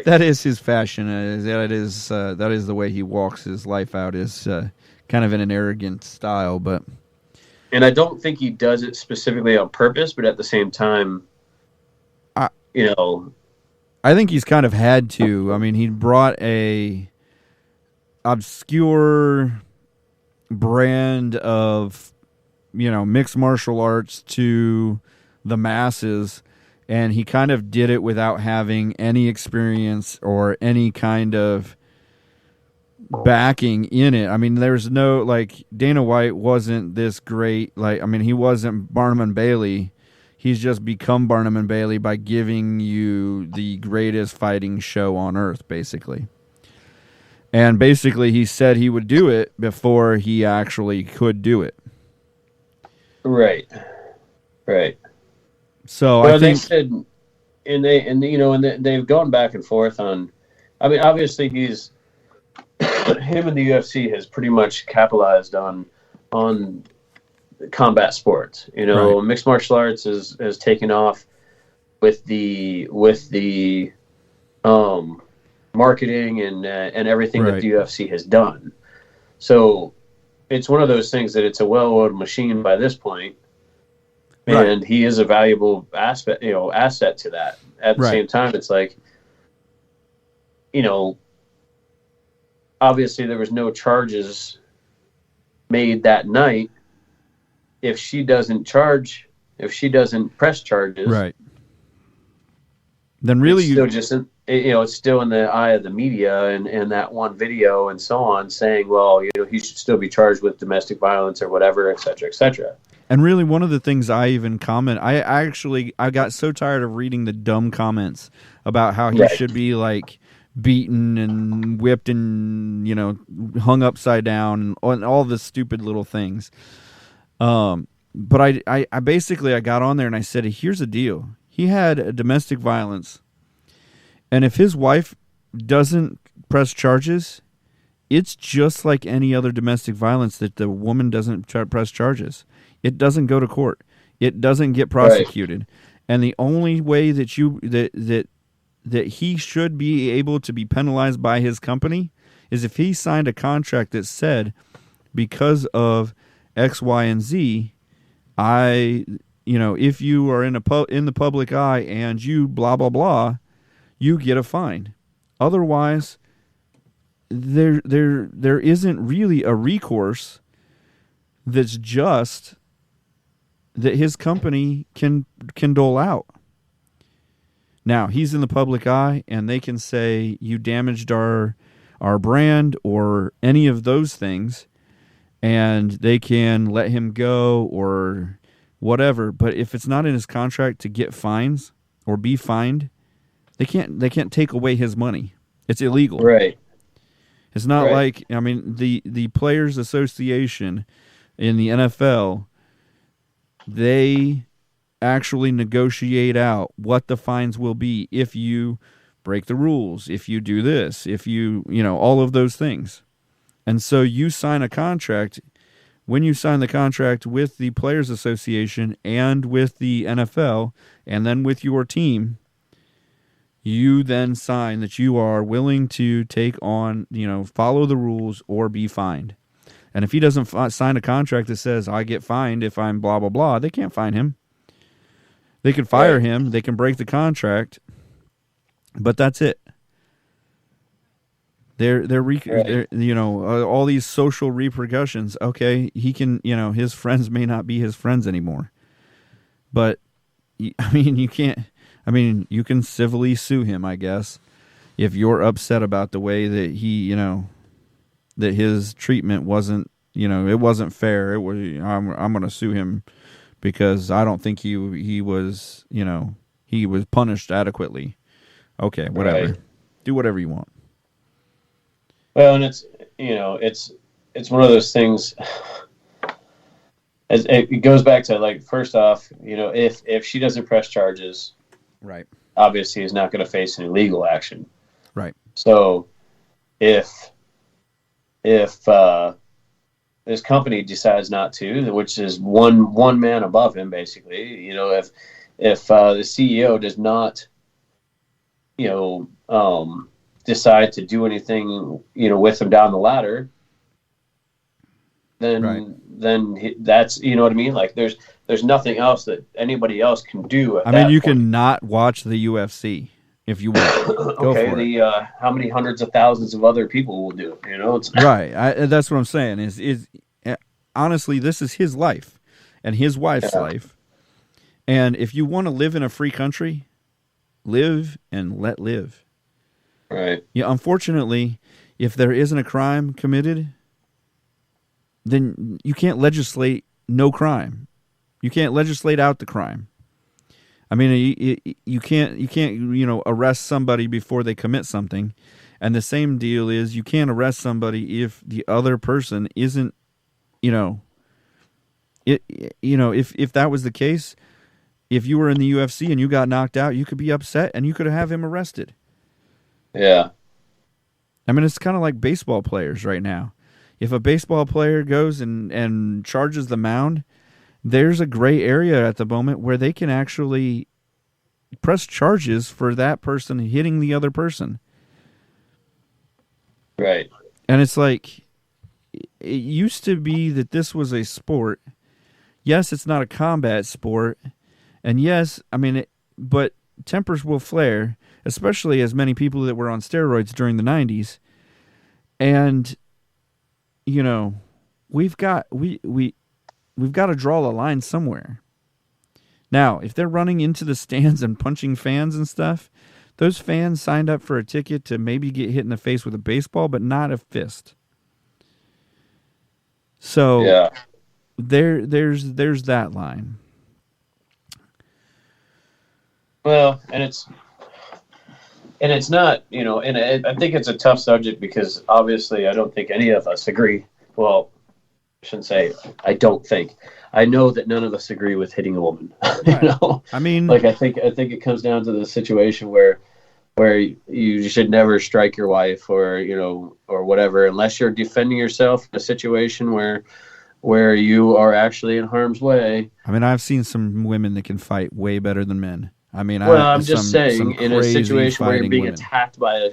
That is his fashion. That is the way he walks his life out. Is kind of in an arrogant style, but.
And I don't think he does it specifically on purpose, but at the same time,
I think he's kind of had to. I mean, he brought a obscure brand of, mixed martial arts to the masses, and he kind of did it without having any experience or any kind of backing in it. I mean, there's no, Dana White wasn't this great, he wasn't Barnum and Bailey. He's just become Barnum and Bailey by giving you the greatest fighting show on earth, basically. And basically, he said he would do it before he actually could do it.
Right.
So
well,
I think
they said, and they've gone back and forth on. I mean, obviously, him and the UFC has pretty much capitalized on combat sports.
Right.
Mixed martial arts has taken off with the marketing and everything that the UFC has done. So it's one of those things that it's a well-oiled machine by this point, and he is a valuable asset to that. At the same time, it's like, obviously there was no charges made that night. if she doesn't press charges,
Right. Then really
it's still just it's still in the eye of the media and that one video and so on, saying, well, he should still be charged with domestic violence or whatever, et cetera, et cetera.
And really, one of the things I even comment, I got so tired of reading the dumb comments about how he should be like beaten and whipped and hung upside down and all the stupid little things. But I basically got on there and I said, here's the deal. He had a domestic violence, and if his wife doesn't press charges, it's just like any other domestic violence that the woman doesn't press charges. It doesn't go to court. It doesn't get prosecuted. Right. And the only way that he should be able to be penalized by his company is if he signed a contract that said, because of X, Y, and Z, if you are in the public eye and you blah blah blah, you get a fine. Otherwise, there isn't really a recourse that's just that his company can dole out. Now, he's in the public eye, and they can say you damaged our brand or any of those things, and they can let him go or whatever. But if it's not in his contract to get fines or be fined, they can't take away his money. It's illegal.
Right.
It's not like, the Players Association in the NFL, they actually negotiate out what the fines will be if you break the rules, if you do this, if you all of those things. And so you sign a contract. When you sign the contract with the Players Association and with the NFL and then with your team, you then sign that you are willing to take on, follow the rules or be fined. And if he doesn't sign a contract that says, I get fined if I'm blah, blah, blah, they can't fine him. They can fire him. They can break the contract. But that's it. All these social repercussions. Okay, he can, his friends may not be his friends anymore. But, you can't. You can civilly sue him, I guess, if you're upset about the way that he, that his treatment wasn't, it wasn't fair. It was, I'm going to sue him because I don't think he was, he was punished adequately. Okay, whatever. Right. Do whatever you want.
Well, and it's one of those things. It goes back to, like, first off, if she doesn't press charges,
right,
obviously he's not going to face any legal action.
Right.
So if this company decides not to, which is one man above him, basically, if the CEO does not, decide to do anything, with him down the ladder, then that's, what I mean? Like, there's nothing else that anybody else can do at that point.
You can not watch the UFC if you want. Go for it.
How many hundreds of thousands of other people will do it? It's
right. That's what I'm saying. Is honestly, this is his life and his wife's life. And if you want to live in a free country, live and let live.
Right.
Yeah. Unfortunately, if there isn't a crime committed, then you can't legislate no crime. You can't legislate out the crime. You can't arrest somebody before they commit something, and the same deal is you can't arrest somebody if the other person isn't, if that was the case, if you were in the UFC and you got knocked out, you could be upset and you could have him arrested.
Yeah.
It's kind of like baseball players right now. If a baseball player goes and charges the mound, there's a gray area at the moment where they can actually press charges for that person hitting the other person.
Right.
And it's like, it used to be that this was a sport. Yes, it's not a combat sport. And yes, but tempers will flare, especially as many people that were on steroids during the 90s. And, we've got, we've got to draw a line somewhere. Now, if they're running into the stands and punching fans and stuff, those fans signed up for a ticket to maybe get hit in the face with a baseball, but not a fist. So there's that line.
Well, and it's not, and I think it's a tough subject because obviously I don't think any of us agree. Well, I shouldn't say I don't think. I know that none of us agree with hitting a woman.
Right. I mean,
like I think it comes down to the situation where you should never strike your wife or whatever unless you're defending yourself in a situation where you are actually in harm's way.
I mean, I've seen some women that can fight way better than men. I mean,
I'm just saying, in a situation where you're being
women.
attacked by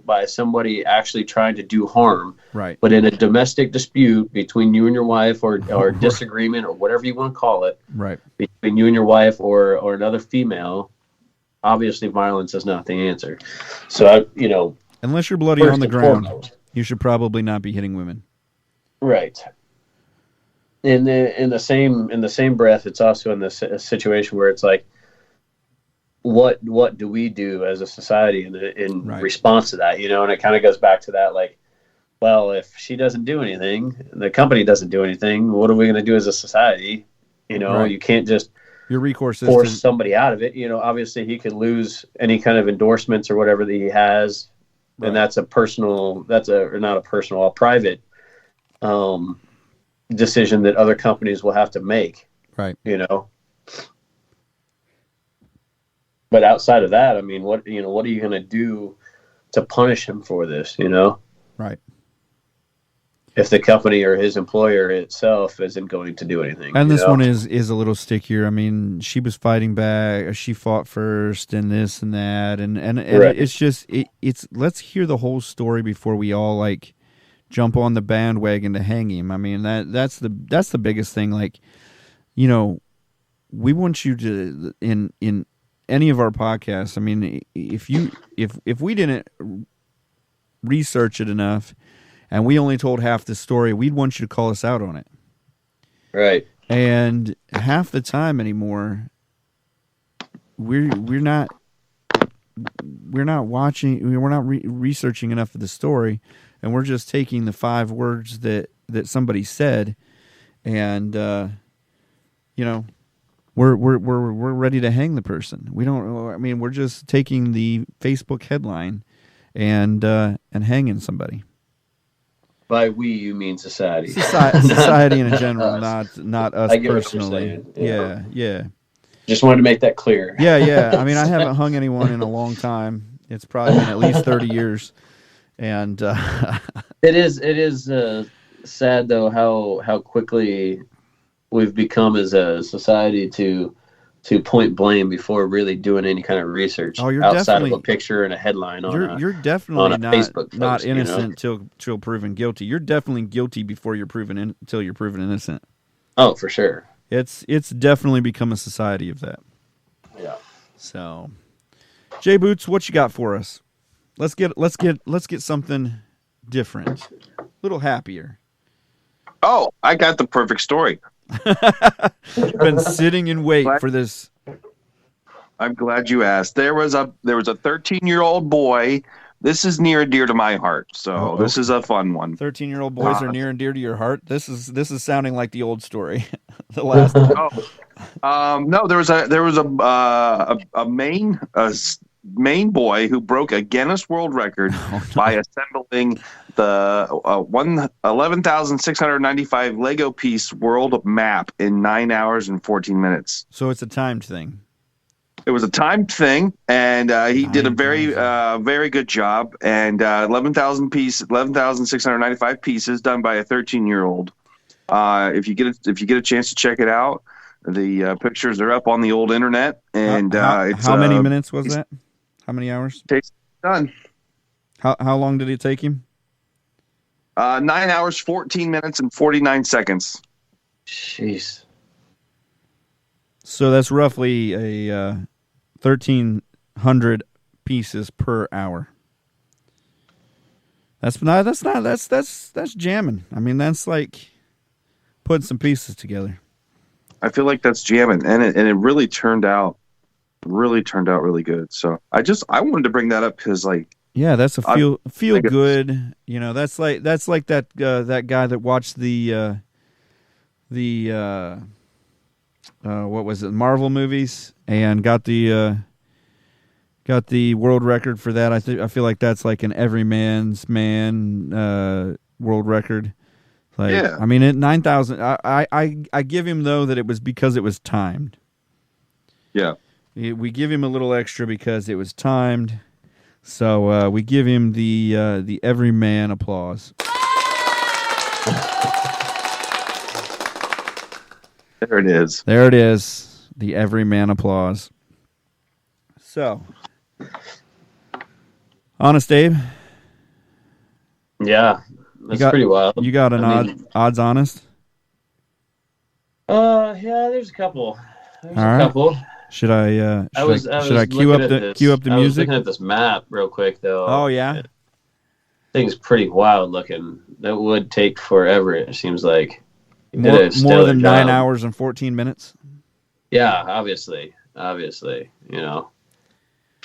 by somebody actually trying to do harm,
right?
But in a domestic dispute between you and your wife, or disagreement, or whatever you want to call it,
right,
between you and your wife or another female, obviously violence is not the answer. So
unless you're bloody on the ground, you should probably not be hitting women.
Right. In the same breath, it's also in this situation where it's like, what do we do as a society in
right. response
to that? And it kind of goes back to that, like, well, if she doesn't do anything, the company doesn't do anything, what are we going to do as a society?
Right.
You can't just
your recourse is
force somebody out of it. Obviously he could lose any kind of endorsements or whatever that he has, right. And that's a private decision that other companies will have to make.
Right.
But outside of that, I mean, what are you going to do to punish him for this?
Right.
If the company or his employer itself isn't going to do anything.
And this one is a little stickier. I mean, she was fighting back. She fought first, and this and that, and right. It's just it's. Let's hear the whole story before we all like jump on the bandwagon to hang him. I mean, that's the biggest thing. Like, we want you to in any of our podcasts. I mean, if we didn't research it enough and we only told half the story, we'd want you to call us out on it.
Right.
And half the time anymore, we're not watching, we're not researching enough of the story, and we're just taking the 5 words that somebody said, and we're ready to hang the person. We don't. I mean, we're just taking the Facebook headline and hanging somebody.
By we, you mean society.
Society in general, not us personally. Yeah.
Just wanted to make that clear.
Yeah. I mean, I haven't hung anyone in a long time. It's probably been at least 30 years, and
it is sad though how quickly we've become as a society to point blame before really doing any kind of research outside of a picture and a headline
you're definitely
on a Facebook post,
not innocent till proven guilty. You're definitely guilty before you're proven until you're proven innocent.
Oh, for sure.
It's definitely become a society of that.
Yeah.
So, Jay Boots, what you got for us? Let's get something different, a little happier.
Oh, I got the perfect story.
Been sitting in wait for this.
I'm glad you asked. There was a 13-year-old boy. This is near and dear to my heart, so this is a fun one.
13-year-old boys are near and dear to your heart. This is sounding like the old story. The last one.
No, there was a Maine boy who broke a Guinness World Record by assembling the 11,695 Lego piece world map in 9 hours and 14 minutes.
So it's a timed thing.
It was a timed thing, and he did a very good job. And 11,695 pieces done by a 13-year-old. If you get a chance to check it out, the pictures are up on the old internet. And
how many minutes was that? How many hours?
Done.
How long did it take him?
9 hours, 14 minutes, and 49 seconds.
Jeez.
So that's roughly a 1,300 pieces per hour. That's jamming. I mean, that's like putting some pieces together.
I feel like that's jamming, and it really turned out really good. So I wanted to bring that up because like
that's a feel
like
good. You know, that's like that guy that watched the what was it, Marvel movies, and got the world record for that. I feel like that's like an everyman's man world record. Like,
yeah.
I mean, at 9,000, I give him though that it was because it was timed.
Yeah.
We give him a little extra because it was timed. So we give him the everyman applause.
There it is.
There it is. The everyman applause. So, Honest Abe?
Yeah. That's pretty wild.
You got an odds honest?
Yeah, there's a couple. Couple.
Should I cue up the music?
I was looking at this map real quick though.
Oh yeah.
Thing's pretty wild looking. That would take forever, it seems like.
More than 9 hours and 14 minutes?
Yeah, obviously. You know.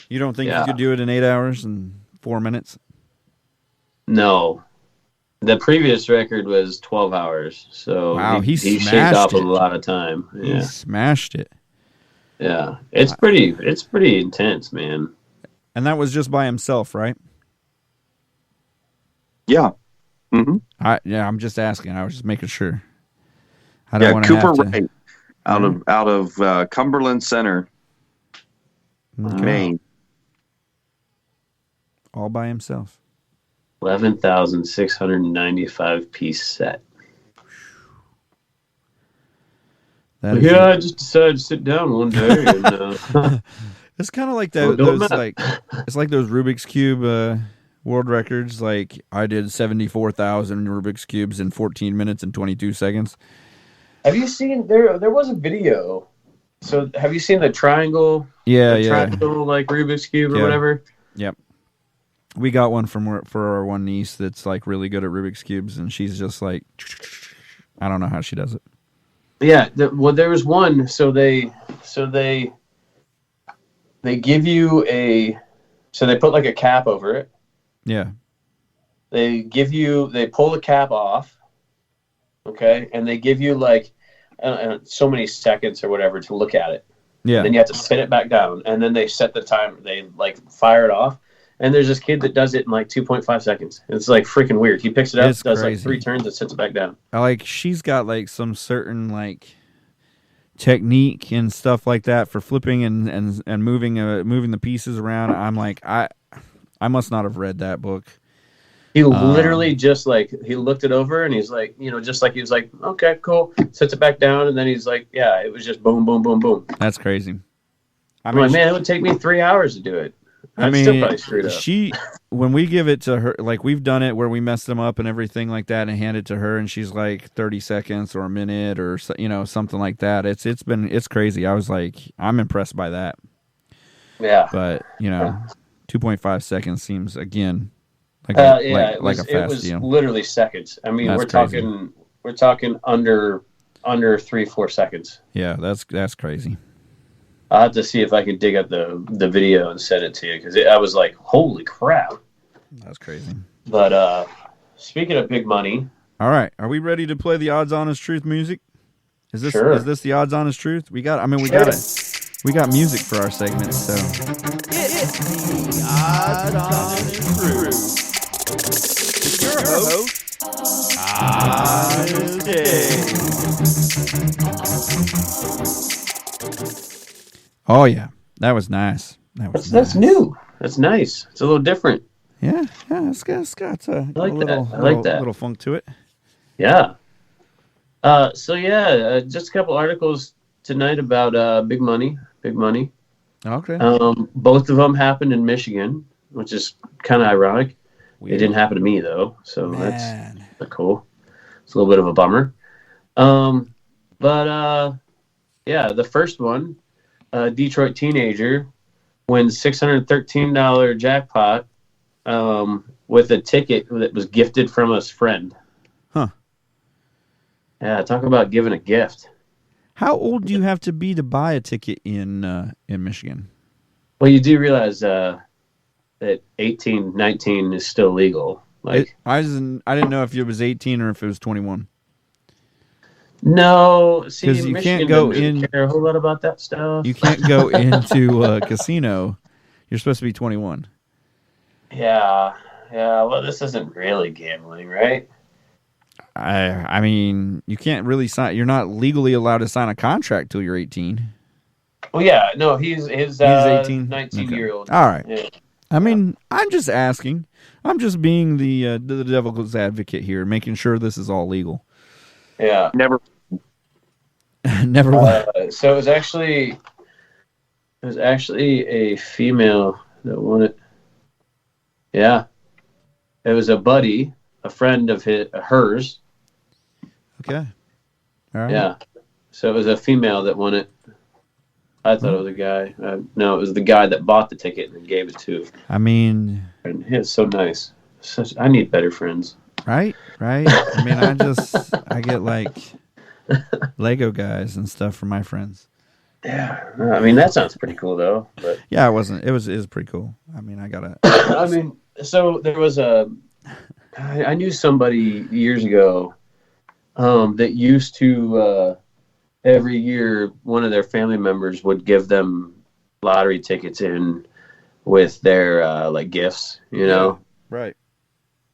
You don't think you could do it in 8 hours and 4 minutes?
No. The previous record was 12 hours, so
wow, he
shaved off a lot of time. Yeah.
He smashed it.
Yeah, it's pretty intense, man.
And that was just by himself, right?
Yeah. Mm-hmm.
I'm just asking. I was just making sure. I don't want
Cooper
to
Wright out of Cumberland Center, Maine,
all by himself.
11,695 piece set.
I
just decided to sit down one day. And,
it's kind of like those it's like those Rubik's Cube world records. Like I did 74,000 Rubik's cubes in 14 minutes and 22 seconds.
Have you seen there was a video? So have you seen the triangle?
Yeah,
triangle like Rubik's Cube or whatever.
Yep. We got one for our one niece that's like really good at Rubik's cubes, and she's just like, I don't know how she does it.
Yeah, there was one. So they give you they put like a cap over it.
Yeah.
They pull the cap off. Okay, and they give you like so many seconds or whatever to look at it.
Yeah.
And then you have to spin it back down, and then they set the timer. They like fire it off. And there's this kid that does it in like 2.5 seconds. It's like freaking weird. He picks it up, does like 3 turns, and sets it back down.
Like she's got like some certain like technique and stuff like that for flipping and moving the pieces around. I'm like, I must not have read that book.
He literally just like he looked it over and he's like, just like he was like, okay, cool, sets it back down, and then he's like, yeah, it was just boom, boom, boom, boom.
That's crazy.
I'm like, man, it would take me 3 hours to do it. Still probably screwed up.
When we give it to her, like we've done it where we mess them up and everything like that and hand it to her, and she's like 30 seconds or a minute or something like that. It's crazy. I was like, I'm impressed by that.
Yeah.
But 2.5 seconds seems again like a fast deal. It was
literally seconds. I mean, we're talking under 3-4 seconds.
Yeah, that's crazy.
I'll have to see if I can dig up the video and send it to you, because I was like, holy crap.
That's crazy.
But speaking of big money.
All right. Are we ready to play the Odds Honest Truth music? Is this the Odds Honest Truth? We got music for our segment, so. It's the Odds Honest Truth. It's your host, Honest Dave. Oh yeah, that was nice.
That's new. That's nice. It's a little different.
Yeah, it's got a little funk to it.
Yeah. Just a couple articles tonight about big money.
Okay.
Both of them happened in Michigan, which is kind of ironic.
Weird.
It didn't happen to me though, so that's cool. It's a little bit of a bummer. The first one. A Detroit teenager wins $613 jackpot with a ticket that was gifted from his friend.
Huh.
Yeah, talk about giving a gift.
How old do you have to be to buy a ticket in Michigan?
Well, you do realize that 18, 19 is still legal. Like,
I didn't know if it was 18 or if it was 21.
no, see,
'Cause you
Michigan
can't go
doesn't really
in-
care a whole lot about that stuff.
You can't go into a casino. You're supposed to be 21.
Yeah. Well, this isn't really gambling, right?
I mean, you can't really sign. You're not legally allowed to sign a contract till you're 18.
Well, yeah. No, he's
18?
19-year-old.
All right.
Yeah.
I mean, I'm just asking. I'm just being the devil's advocate here, making sure this is all legal.
Yeah.
Never.
Never mind.
So it was actually a female that won it. Yeah. It was a buddy, a friend of hers.
Okay. All right.
Yeah. So it was a female that won it. I thought it was a guy. No, it was the guy that bought the ticket and gave it to.
I mean,
And it's so nice. I need better friends.
right? I mean, I get like Lego guys and stuff from my friends.
Yeah. I mean, that sounds pretty cool, though. But
Yeah, it was pretty cool. I mean, I got
I mean, so there was I knew somebody years ago that used to every year one of their family members would give them lottery tickets in with their like gifts, you know.
right.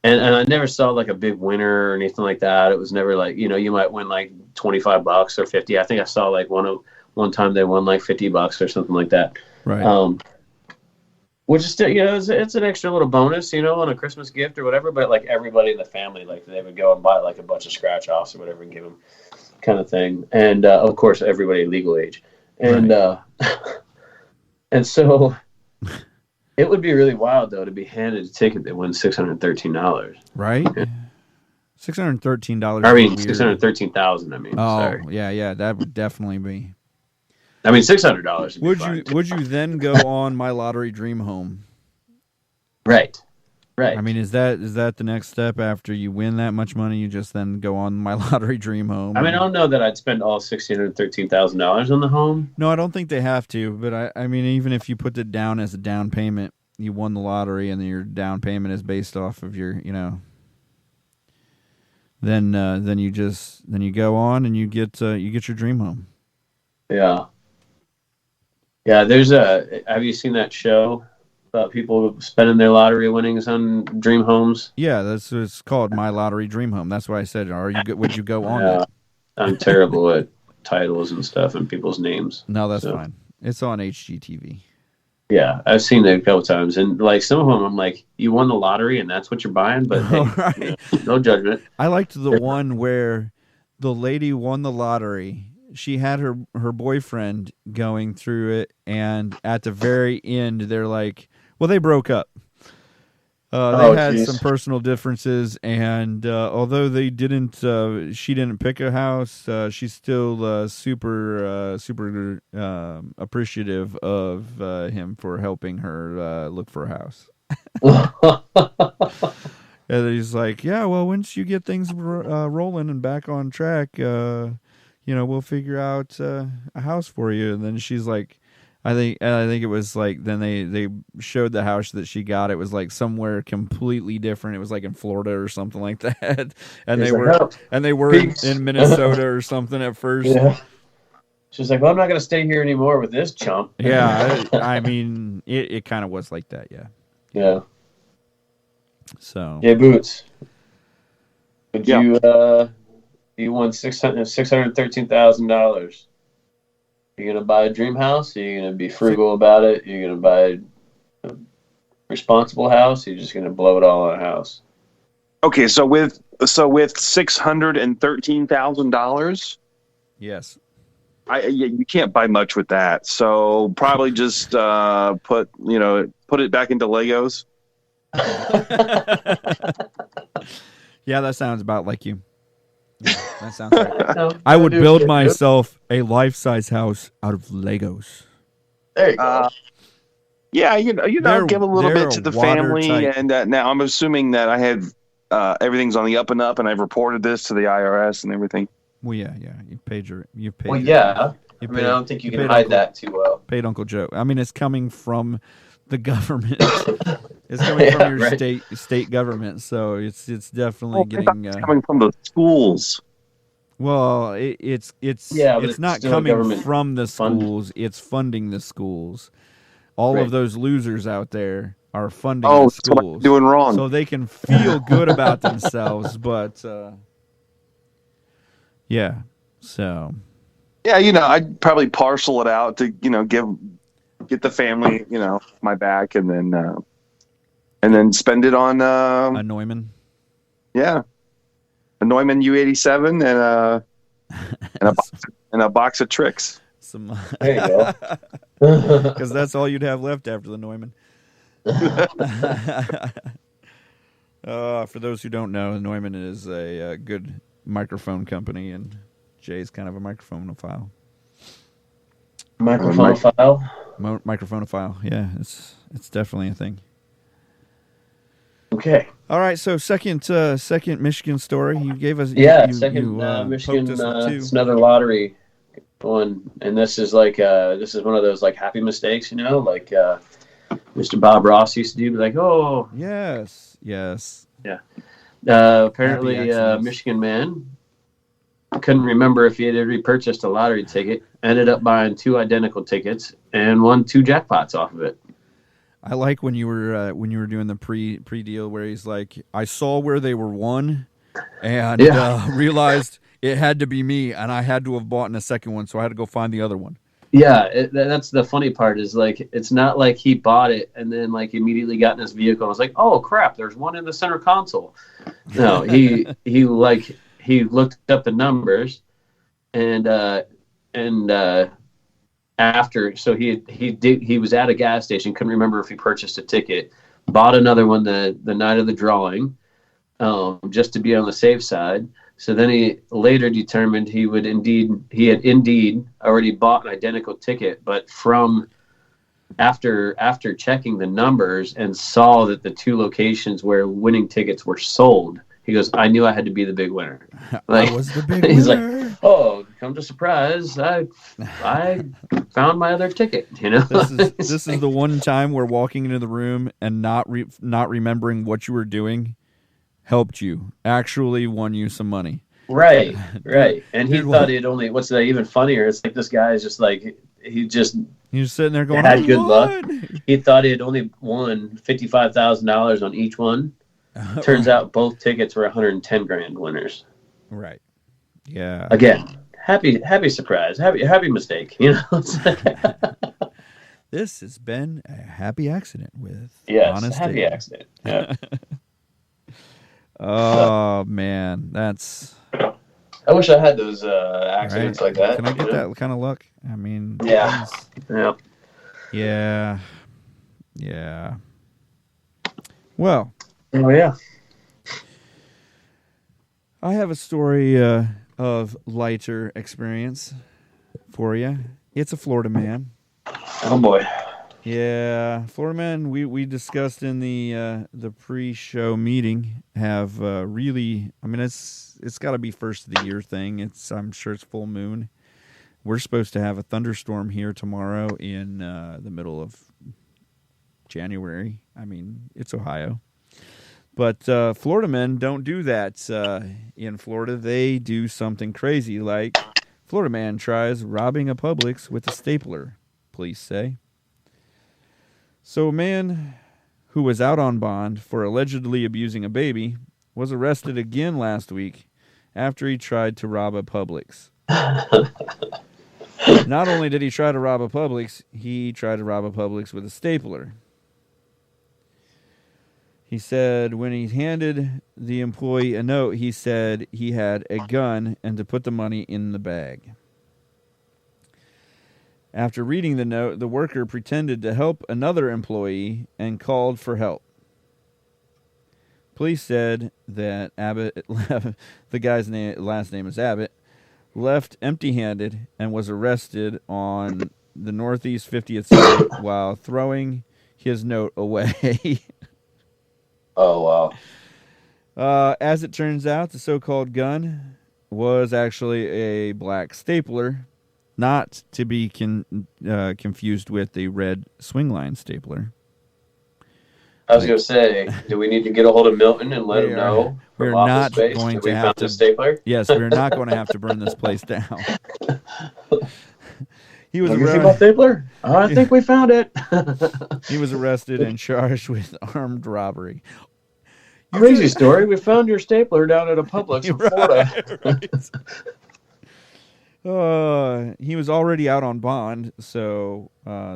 And I never saw like a big winner or anything like that. It was never like, you know, you might win like $25 or 50. I think I saw like one time they won like $50 or something like that.
Right.
Which is still, you know, it's an extra little bonus, you know, on a Christmas gift or whatever. But like everybody in the family, like they would go and buy like a bunch of scratch offs or whatever and give them kind of thing. And of course, everybody legal age. And and so it would be really wild though to be handed a ticket that wins $613.
Right. $613.
I mean, $613,000. I mean,
Oh,
sorry.
yeah, that would definitely be.
I mean, $600.
Would you then go on My Lottery Dream Home?
Right.
I mean, is that the next step after you win that much money? You just then go on My Lottery Dream Home.
I mean, I don't know that I'd spend all $613,000 on the home.
No, I don't think they have to. But I mean, even if you put it down as a down payment, you won the lottery, and then your down payment is based off of your, you know. Then you go on and you get your dream home.
Yeah. Yeah, have you seen that show about people spending their lottery winnings on dream homes?
Yeah, that's what it's called, My Lottery Dream Home. That's why I said, would you go on
Yeah.
it?
I'm terrible at titles and stuff and people's names.
No, that's fine. It's on HGTV.
Yeah, I've seen it a couple times, and like some of them, I'm like, you won the lottery, and that's what you're buying. But hey,
Right.
you know, no judgment.
I liked the one where the lady won the lottery. She had her boyfriend going through it, and at the very end, they're like, well, they broke up. They had some personal differences, and although they didn't, she didn't pick a house. She's still super appreciative of him for helping her look for a house. And he's like, yeah, well, once you get things rolling and back on track, we'll figure out a house for you. And then she's like, I think it was like, then they showed the house that she got. It was like somewhere completely different. It was like in Florida or something like that. And they were in Minnesota or something at first.
Yeah. She's like, well, I'm not going to stay here anymore with this chump.
Yeah. I mean, it kind of was like that. Yeah.
Yeah.
So.
Yeah, Boots. Would you won $613,000. You're going to buy a dream house? Are you going to be frugal about it? You're going to buy a responsible house? You're just going to blow it all on a house?
Okay, so with $613,000,
Yes.
you can't buy much with that. So probably just put it back into Legos.
Yeah, that sounds about like you. Yeah, that sounds right. I would build myself a life-size house out of Legos.
There you go.
Yeah, give a little bit to the family,
watertight.
and now I'm assuming that I have everything's on the up and up, and I've reported this to the IRS and everything.
Well, yeah. You paid your. You paid.
Well,
your
yeah.
You
I mean, I don't think you can
paid
hide
Uncle,
that too well.
Paid Uncle Joe. I mean, it's coming from the government. It's coming from
Yeah,
your
right.
state government, so it's definitely
Oh, I thought
getting.
it was coming from the schools.
Well,
Yeah, but
it's
it's
not
still a
coming
government
from the
fund.
schools. It's funding the schools. All of
Right.
those losers out there are funding
Oh,
the
that's what I'm
schools,
doing wrong.
so they can feel good about themselves. But yeah, so
Yeah, I'd probably parcel it out to, get the family, my back, and then spend it on,
a Neumann.
yeah, a Neumann U87 and a box of tricks.
Some
There you go.
because that's all you'd have left after the Neumann. For those who don't know, Neumann is a good microphone company, and Jay's kind of a microphonophile.
Microphonophile.
Microphonophile, yeah, it's definitely a thing.
Okay.
All right, so second Michigan story. You gave us
Second Michigan.
poked us with two.
It's another lottery one, and this is like this is one of those like happy mistakes, like Mr. Bob Ross used to do. Be like, oh,
Yes.
apparently
Happy accidents.
Michigan man couldn't remember if he had repurchased a lottery ticket. Ended up buying two identical tickets and won two jackpots off of it.
I like when you were doing the pre deal where he's like, I saw where they were won, and realized it had to be me, and I had to have bought in a second one, so I had to go find the other one.
Yeah, that's the funny part is like it's not like he bought it and then like immediately got in his vehicle and was like, oh crap, there's one in the center console. No, he looked up the numbers and after, so he was at a gas station, couldn't remember if he purchased a ticket, bought another one the night of the drawing, just to be on the safe side. So then he later determined he had indeed already bought an identical ticket, but from after checking the numbers and saw that the two locations where winning tickets were sold, he goes, I knew I had to be the big winner. Like,
I was the big
he's
winner.
like, oh, come to surprise, I found my other ticket.
This is the one time where walking into the room and not remembering what you were doing helped you, actually won you some money.
Right. And he
Dude,
thought he'd only, what's that even funnier? It's like this guy is just like, he was
sitting there going,
had good luck.
won.
He thought he had only won $55,000 on each one. Turns out both tickets were 110 grand winners.
Right. Yeah.
Again, happy surprise, happy mistake.
This has been a happy accident with
Yes, happy accident. Yeah.
Oh man, that's.
I wish I had those accidents
right?
like that.
Can I get that kind of luck? I mean,
Yeah.
Yeah. Well.
Oh yeah.
I have a story of lighter experience for you. It's a Florida man.
Oh boy.
Yeah, Florida men. We discussed in the pre-show meeting have really. I mean, it's got to be first of the year thing. I'm sure it's full moon. We're supposed to have a thunderstorm here tomorrow in the middle of January. I mean, it's Ohio, but Florida men don't do that. In Florida, they do something crazy, like Florida man tries robbing a Publix with a stapler. Police say. So a man who was out on bond for allegedly abusing a baby was arrested again last week after he tried to rob a Publix. Not only did he try to rob a Publix, he tried to rob a Publix with a stapler. He said when he handed the employee a note, he said he had a gun and to put the money in the bag. After reading the note, the worker pretended to help another employee and called for help. Police said that Abbott, the guy's last name is Abbott, left empty-handed and was arrested on the Northeast 50th Street while throwing his note away.
Oh wow.
As it turns out, the so-called gun was actually a black stapler, not to be confused with the red swingline stapler.
I was going to say, do we need to get a hold of Milton and let him know
We're
from Office
not
Space
going
that
to
we
have
found
to.
the stapler?
Yes, we're not going to have to burn this place down. He was
You see my stapler? I think we found it.
He was arrested and charged with armed robbery.
Crazy story. We found your stapler down at a Publix in Florida.
He was already out on bond, so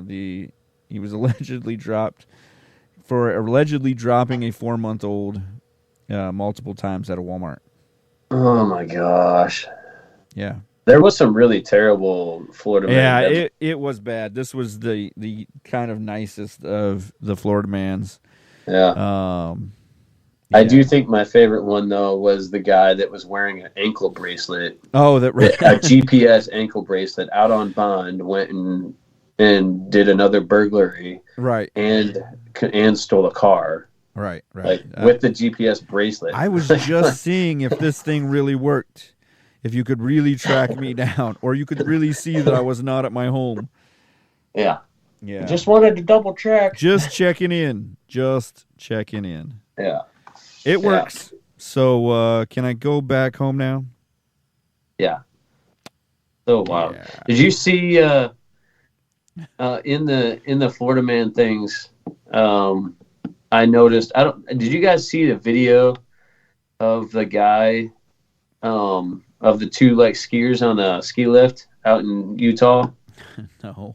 he was allegedly dropped for allegedly dropping a 4-month-old multiple times at a Walmart.
Oh my gosh.
Yeah.
There was some really terrible Florida man.
Yeah, it was bad. This was the kind of nicest of the Florida mans.
Yeah. I do think my favorite one, though, was the guy that was wearing an ankle bracelet.
Oh, a
GPS ankle bracelet out on bond, went and did another burglary.
Right.
And stole a car.
Right.
Like with the GPS bracelet.
I was just seeing if this thing really worked. If you could really track me down, or you could really see that I was not at my home.
Yeah.
Yeah.
Just wanted to double check.
Just checking in.
Yeah.
It works. So can I go back home now?
Yeah. So wow.
Yeah.
Did you see in the Florida man things? I noticed. Did you guys see the video of the guy? Of the two skiers on a ski lift out in Utah?
No.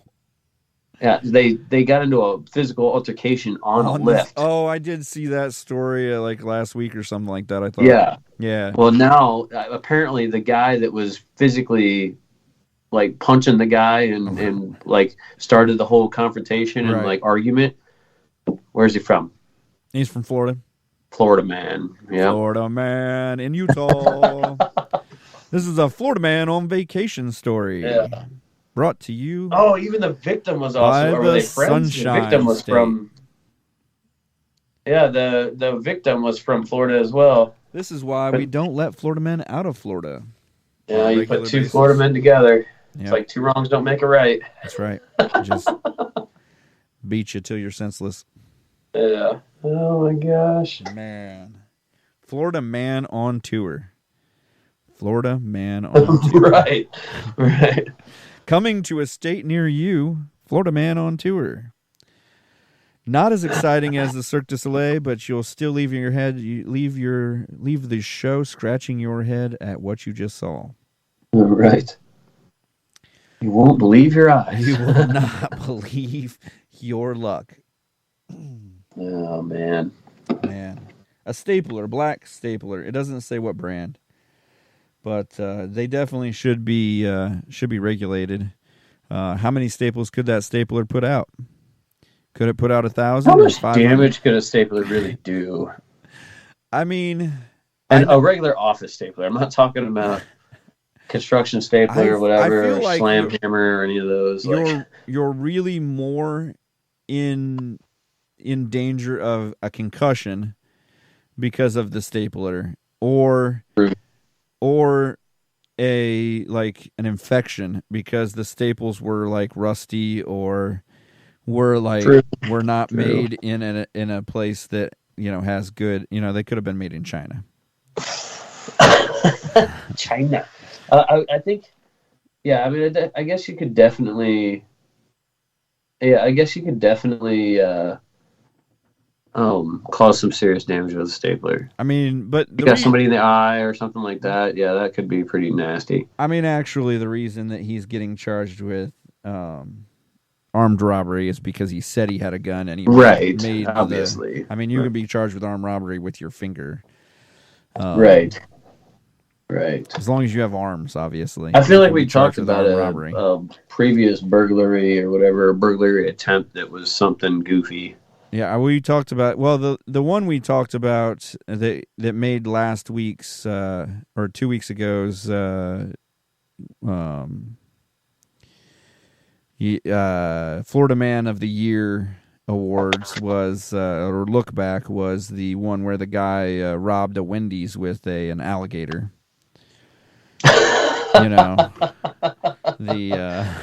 Yeah, they got into a physical altercation on a lift.
Oh, I did see that story last week or something like that. I thought.
Yeah.
Yeah.
Well, now apparently the guy that was physically punching the guy and started the whole confrontation and argument. Where's he from?
He's from Florida.
Florida man. Yeah.
Florida man in Utah. This is a Florida man on vacation story.
Yeah.
Brought to you.
Oh, even the victim was also. Or were they friends? The victim was from. Yeah, the victim was from Florida as well.
This is why we don't let Florida men out of Florida.
Yeah, you put two Florida men together. Yep. It's like two wrongs don't make a right.
That's right. Just beat you till you're senseless.
Yeah. Oh my gosh.
Man. Florida man on tour. Florida man on tour.
Right.
Coming to a state near you, Florida man on tour. Not as exciting as the Cirque du Soleil, but you'll still leave the show scratching your head at what you just saw.
Right. You won't believe your eyes.
You will not believe your luck.
Oh man.
A stapler, black stapler. It doesn't say what brand, but they definitely should be regulated. How many staples could that stapler put out? Could it put out 1,000?
How much damage could a stapler really do?
I mean,
a regular office stapler. I'm not talking about construction stapler or whatever, or slam hammer or any of those.
You're really more in danger of a concussion because of the stapler, or an infection because the staples were rusty or were not made in a place that has good. They could have been made in China.
China. I think. Yeah, I mean, I guess you could definitely. Yeah, I guess you could definitely cause some serious damage with a stapler.
I mean, but
you got somebody in the eye or something like that. Yeah, that could be pretty nasty.
I mean, actually, the reason that he's getting charged with armed robbery is because he said he had a gun and he made
obviously.
I mean, you can be charged with armed robbery with your finger.
Right.
As long as you have arms, obviously.
I feel like we talked about a previous burglary or whatever, a burglary attempt that was something goofy.
Yeah, we talked about, the one we talked about that made last week's or 2 weeks ago's Florida Man of the Year awards was or look back was the one where the guy robbed a Wendy's with an alligator. You know,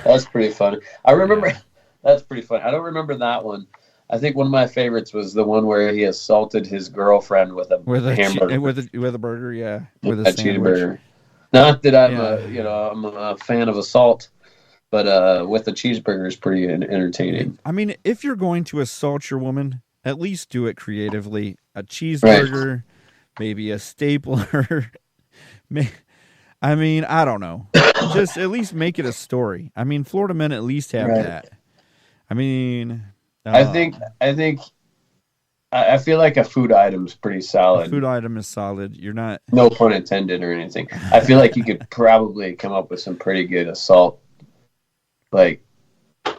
That's pretty funny. I remember.
Yeah.
That's pretty funny. I don't remember that one. I think one of my favorites was the one where he assaulted his girlfriend with a hamburger,
with a burger, yeah, with a
a
sandwich.
cheeseburger. Not that I'm
Yeah.
I'm a fan of assault, but with the cheeseburger is pretty entertaining.
I mean, if you're going to assault your woman, at least do it creatively. A cheeseburger, maybe a stapler. I mean, I don't know. Just at least make it a story. I mean, Florida men at least have
Right.
that. I mean,
I feel like a food item's pretty
a
solid.
food item is solid. You're not.
No pun intended or anything. I feel like you could probably come up with some pretty good assault, like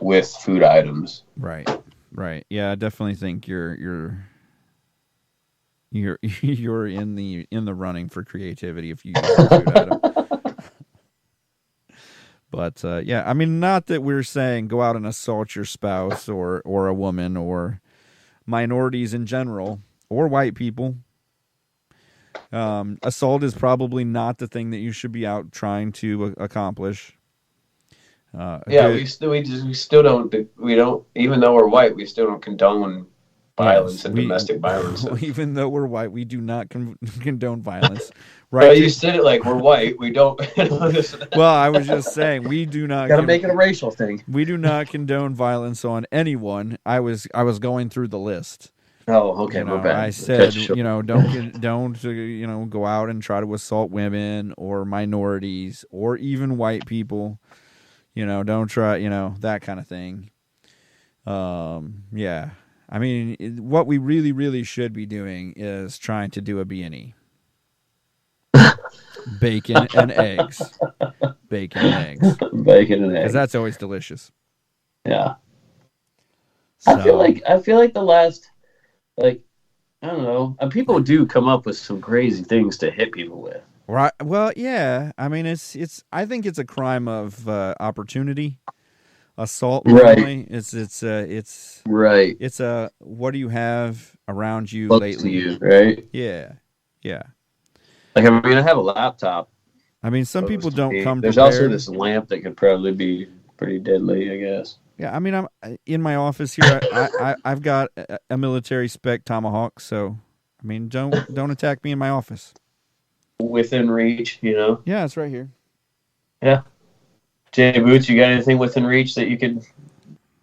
with food items.
Right. Yeah, I definitely think you're you're in the running for creativity if you use a food item. But yeah, I mean, not that we're saying go out and assault your spouse or a woman or minorities in general or white people. Assault is probably not the thing that you should be out trying to accomplish.
We still don't even though we're white, we still don't condone violence and domestic violence.
Even though we're white, we do not condone violence.
Right?
Right?
You said it like we're white. We don't.
Well, I was just saying we do not.
Got to make it a racial thing.
We do not condone violence on anyone. I was going through the list.
Oh, okay, my bad.
I said, don't go out and try to assault women or minorities or even white people. Don't try, that kind of thing. Yeah. I mean, what we really, really should be doing is trying to do a B&E. Bacon and eggs. Bacon and eggs.
Bacon and eggs.
Because that's always delicious.
Yeah.
So,
I feel like the last, I don't know, people do come up with some crazy things to hit people with.
Right. Well, yeah. I mean, it's. I think it's a crime of opportunity. Assault.
Right.
Normally. It's
Right.
It's a what do you have around you
Close
lately?
to you, right?
Yeah.
Like, I mean, I have a laptop.
I mean, some people don't come
There's
prepared.
also this lamp that could probably be pretty deadly, I guess.
Yeah, I mean, I'm in my office here. I've got a military spec tomahawk, so I mean, don't attack me in my office.
Within reach,
Yeah, it's right here.
Yeah. Jay Boots, you got anything within reach that you could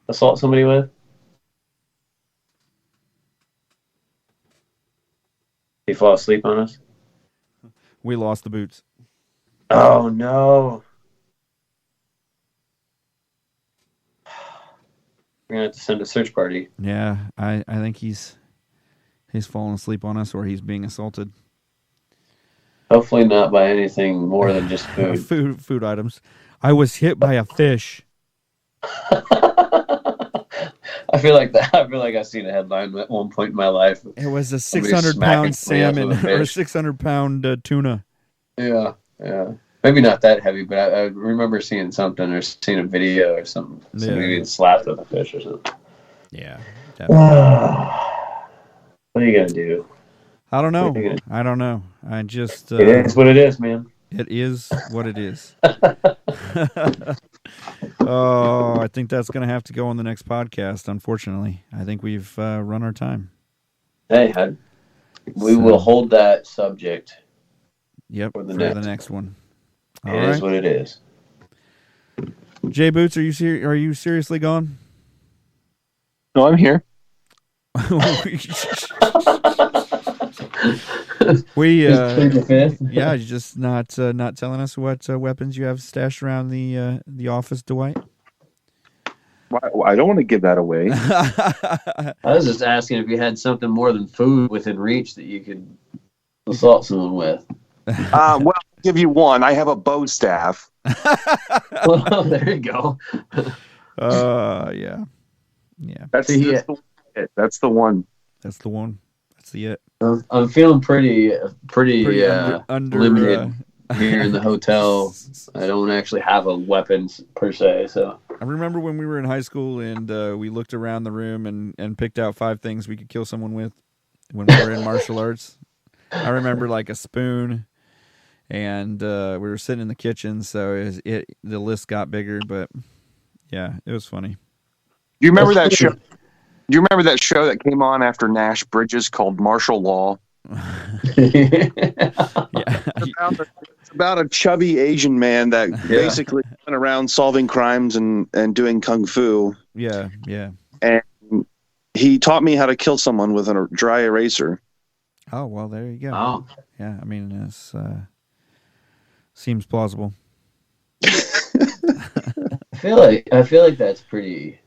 assault somebody with? Did he fall asleep on us?
We lost the boots.
Oh, no. We're going to have to send a search party.
Yeah, I think he's fallen asleep on us or he's being assaulted.
Hopefully not by anything more than just food.
food items. I was hit by a fish.
I feel like I've seen a headline at one point in my life.
It was a
Somebody
600-pound
smacking
salmon
somebody
or a
with a fish.
600-pound tuna.
Yeah. Maybe not that heavy, but I remember seeing something or seeing a video or something. Somebody getting slapped with a fish or something.
Yeah, definitely.
What are you gonna do?
I don't know. I just
It is what it is, man.
It is what it is. Oh, I think that's going to have to go on the next podcast, unfortunately. I think we've run our time.
Hey, we will hold that subject.
Yep,
for the
next one.
It is what it is.
Jay Boots, are you seriously gone?
No, I'm here.
We
Yeah,
you're just not telling us what weapons you have stashed around the office, Dwight.
I don't want to give that away.
I was just asking if you had something more than food within reach that you could assault someone with.
Well, I'll give you one. I have a bow staff.
Well, there you go.
Yeah.
That's the one.
That's the one. That's the it.
I'm feeling pretty
under
limited here in the hotel. I don't actually have a weapon per se, so.
I remember when we were in high school and we looked around the room and picked out 5 things we could kill someone with when we were in martial arts. I remember like a spoon And we were sitting in the kitchen, so the list got bigger. But yeah, it was funny.
Do you remember that show? Do you remember that show that came on after Nash Bridges called Martial Law?
Yeah,
It's about a chubby Asian man that basically went around solving crimes and doing kung fu.
yeah.
And he taught me how to kill someone with a dry eraser.
Oh well, there you go.
Oh.
Yeah, I mean, it seems plausible.
I feel like that's pretty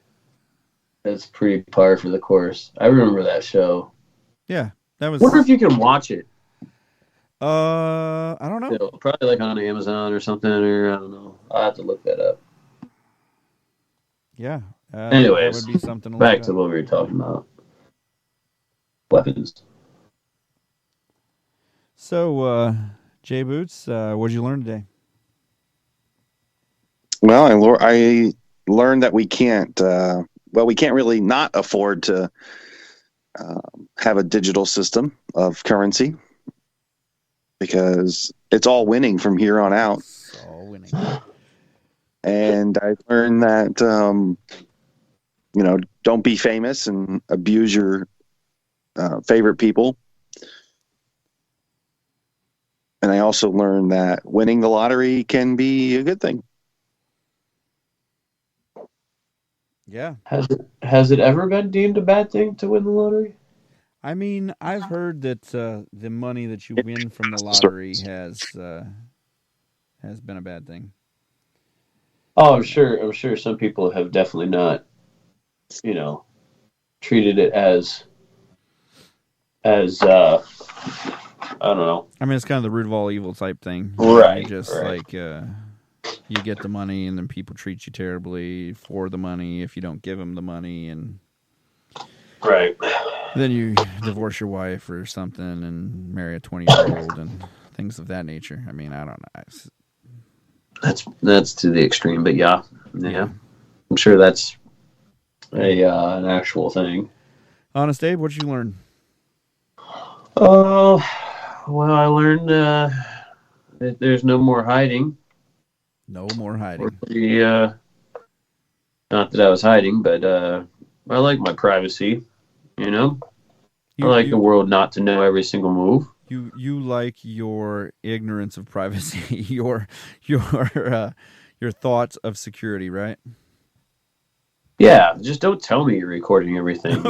par for the course. I remember that show.
Yeah, that was.
I wonder if you can watch it.
I don't know.
Still, probably like on Amazon or something, or I don't know. I'll have to look that up.
Yeah.
Anyways,
that would be something to
back
look
to
up.
what we were talking about. Weapons.
So, Jay Boots, what'd you learn today?
Well, I learned that we can't really not afford to have a digital system of currency because it's all winning from here on out.
It's all winning.
And I learned that, don't be famous and abuse your favorite people. And I also learned that winning the lottery can be a good thing.
Yeah.
Has it ever been deemed a bad thing to win the lottery?
I mean, I've heard that the money that you win from the lottery has been a bad thing.
Oh, I'm sure some people have definitely not, treated it as I don't know.
I mean, it's kind of the root of all evil type thing.
Right.
You just like you get the money, and then people treat you terribly for the money if you don't give them the money, and
Right.
then you divorce your wife or something and marry a 20-year-old and things of that nature. I mean, I don't know.
That's to the extreme, but yeah. I'm sure that's an actual thing.
Honest Abe, what'd you learn?
Oh, well, I learned that there's no more hiding.
No more hiding.
Not that I was hiding, but I like my privacy. I like the world not to know every single move.
You like your ignorance of privacy, your thoughts of security, right?
Yeah, just don't tell me you're recording everything.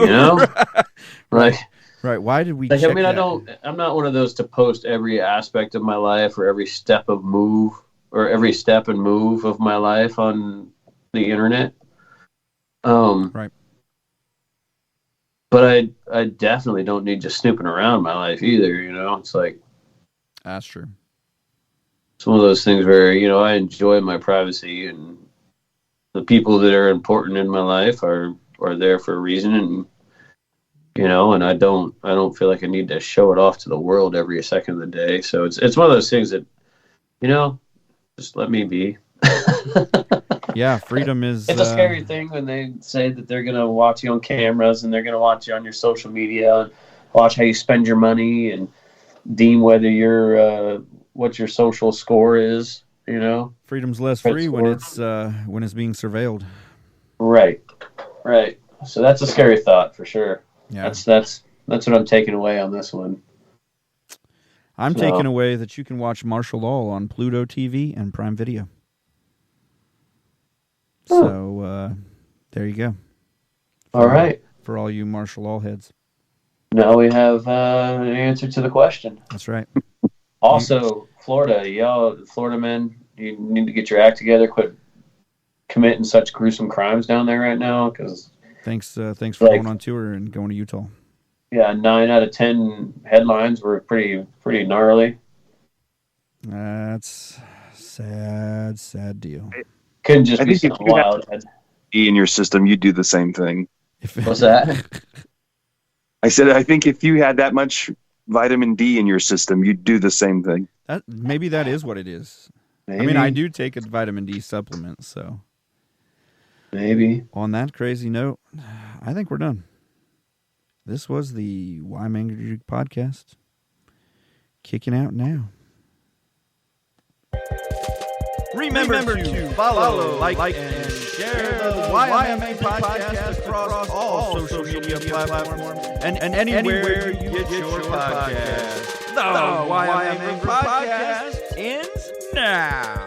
Right.
Right. Why did we?
Like,
check
I mean,
that?
I'm not one of those to post every aspect of my life or every step and move of my life on the internet.
Right.
But I definitely don't need you snooping around my life either. It's like
That's true.
it's one of those things where I enjoy my privacy, and the people that are important in my life are there for a reason, and and I don't feel like I need to show it off to the world every second of the day. So it's one of those things that just let me be.
Yeah, freedom is.
It's a scary thing when they say that they're gonna watch you on cameras and they're gonna watch you on your social media and watch how you spend your money and deem whether you're what your social score is.
Freedom's less free when it's being surveilled.
Right. So that's a scary thought for sure.
Yeah.
That's what I'm taking away on this one.
I'm taking away that you can watch martial law on Pluto TV and Prime Video. So there you go.
All right.
For all you martial law heads.
Now we have an answer to the question.
That's right.
Also, Florida men, you need to get your act together. Quit committing such gruesome crimes down there right now. Because
thanks for going on tour and going to Utah.
Yeah, 9 out of 10 headlines were pretty gnarly.
That's sad deal.
Couldn't just be something wild.
In your system, you'd do the same thing.
What's that?
I said, I think if you had that much vitamin D in your system, you'd do the same thing.
Maybe that is what it is.
Maybe.
I mean, I do take a vitamin D supplement, so.
Maybe.
On that crazy note, I think we're done. This was the Why I'm Angry podcast. Kicking out now. Remember to follow, like, and share the YMA podcast across all social media platforms and anywhere you get your podcast. The YMA podcast ends now.